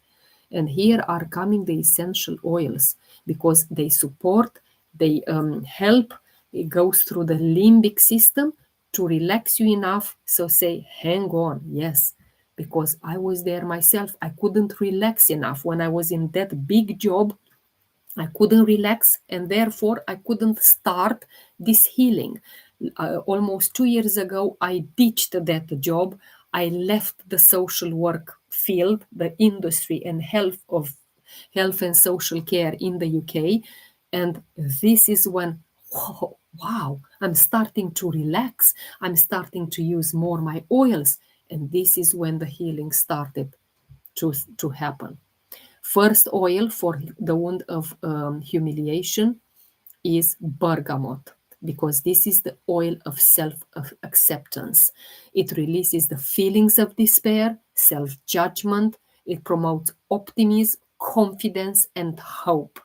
And here are coming the essential oils because they support, they help, it goes through the limbic system to relax you enough. So say, hang on, yes, because I was there myself. I couldn't relax enough when I was in that big job. I couldn't relax, and therefore I couldn't start this healing. Almost 2 years ago, I ditched that job. I left the social work field, the industry and health and social care in the UK, and this is when, wow, I'm starting to relax. I'm starting to use more my oils, and this is when the healing started to happen. First oil for the wound of humiliation is bergamot, because this is the oil of self acceptance. It releases the feelings of despair, self judgment, it promotes optimism, confidence, and hope.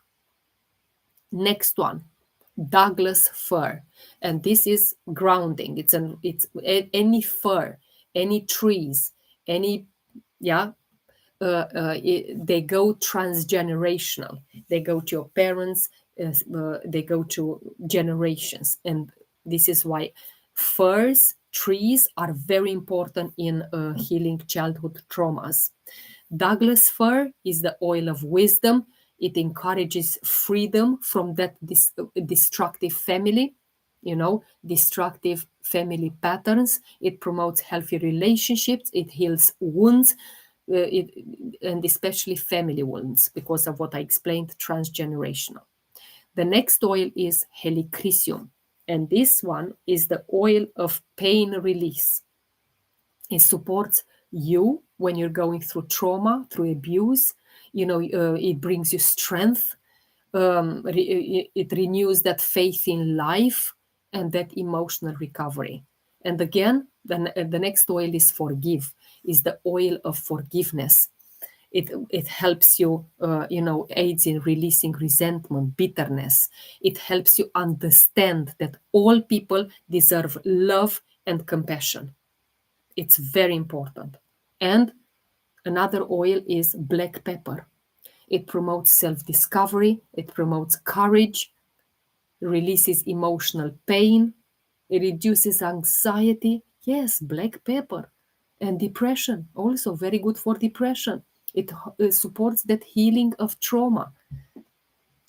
Next one, Douglas fir, and this is grounding. Any fir, any trees, any, yeah, they go transgenerational. They go to your parents, they go to generations. And this is why firs, trees are very important in healing childhood traumas. Douglas fir is the oil of wisdom. It encourages freedom from that destructive family, destructive family patterns. It promotes healthy relationships. It heals wounds, and especially family wounds, because of what I explained, transgenerational. The next oil is helichrysum, and this one is the oil of pain release. It supports you when you're going through trauma, through abuse. It brings you strength. It renews that faith in life and that emotional recovery. And again, the next oil is forgive, is the oil of forgiveness. It helps you, aids in releasing resentment, bitterness. It helps you understand that all people deserve love and compassion. It's very important. And another oil is black pepper. It promotes self discovery, it promotes courage, releases emotional pain, it reduces anxiety. Yes, black pepper. And depression, also very good for depression. It supports that healing of trauma.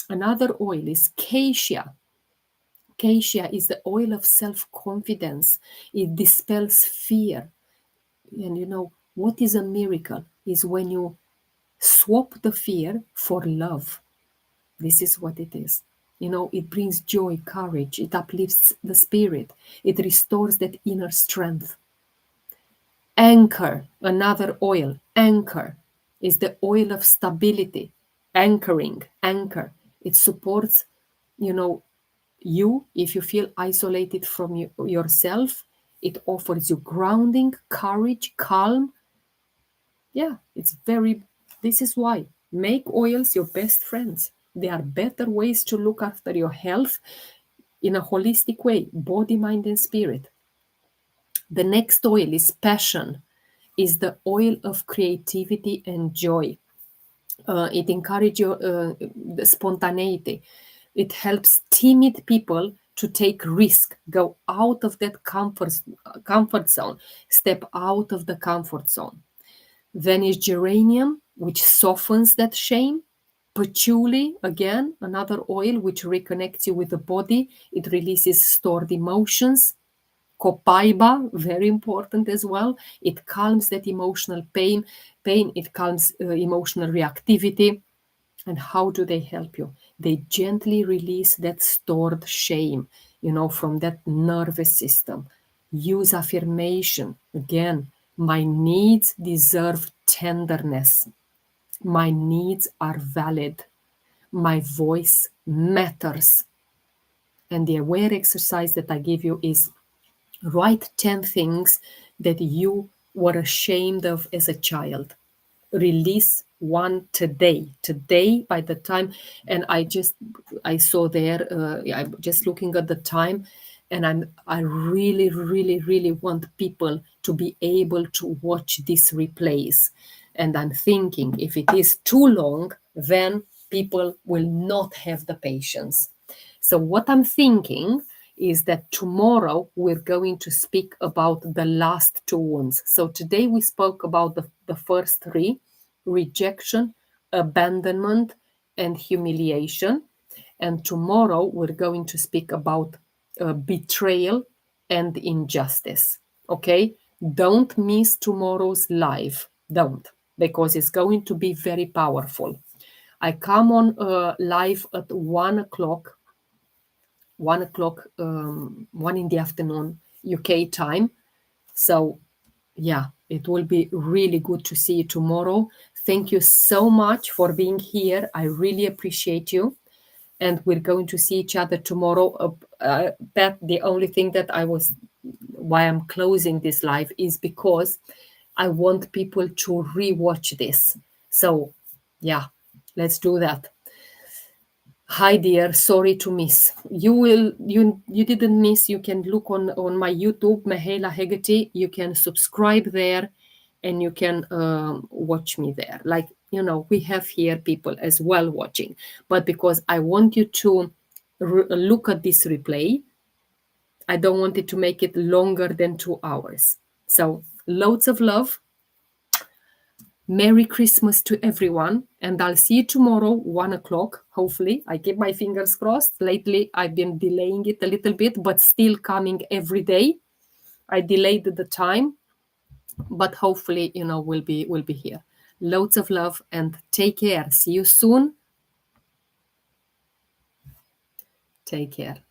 Another oil is cassia. Cassia is the oil of self confidence, it dispels fear. And what is a miracle is when you swap the fear for love. This is what it is. It brings joy, courage, it uplifts the spirit, it restores that inner strength. Anchor, another oil, anchor, is the oil of stability, anchoring, anchor. It supports, you, if you feel isolated from yourself, it offers you grounding, courage, calm. Yeah, this is why. Make oils your best friends. There are better ways to look after your health in a holistic way, body, mind, and spirit. The next oil is passion, is the oil of creativity and joy. It encourages the spontaneity. It helps timid people to take risk, go out of that comfort zone, step out of the comfort zone. Venice geranium, which softens that shame. Patchouli, again, another oil which reconnects you with the body. It releases stored emotions. Copaiba, very important as well. It calms that emotional pain. It calms emotional reactivity. And how do they help you? They gently release that stored shame, from that nervous system. Use affirmation. Again, my needs deserve tenderness. My needs are valid. My voice matters. And the aware exercise that I give you is write 10 things that you were ashamed of as a child. Release one today by the time. And I saw there, I'm just looking at the time, And I really, really, really want people to be able to watch these replays. And I'm thinking if it is too long, then people will not have the patience. So what I'm thinking is that tomorrow we're going to speak about the last two wounds. So today we spoke about the first three: rejection, abandonment, and humiliation. And tomorrow we're going to speak about betrayal and injustice. Okay? Don't miss tomorrow's live. Don't, because it's going to be very powerful. I come on live at 1 o'clock, 1 o'clock, 1 in the afternoon, UK time. So, yeah, it will be really good to see you tomorrow. Thank you so much for being here. I really appreciate you. And we're going to see each other tomorrow. Pat, the only thing that why I'm closing this live is because I want people to rewatch this. So, yeah, let's do that. Hi dear, sorry to miss. You didn't miss. You can look on my YouTube, Mahela Hegarty. You can subscribe there, and you can watch me there. Like, we have here people as well watching, but because I want you to look at this replay, I don't want it to make it longer than 2 hours. So loads of love. Merry Christmas to everyone, and I'll see you tomorrow, 1 o'clock, hopefully. I keep my fingers crossed. Lately, I've been delaying it a little bit, but still coming every day. I delayed the time, but hopefully, we'll be here. Loads of love and take care. See you soon. Take care.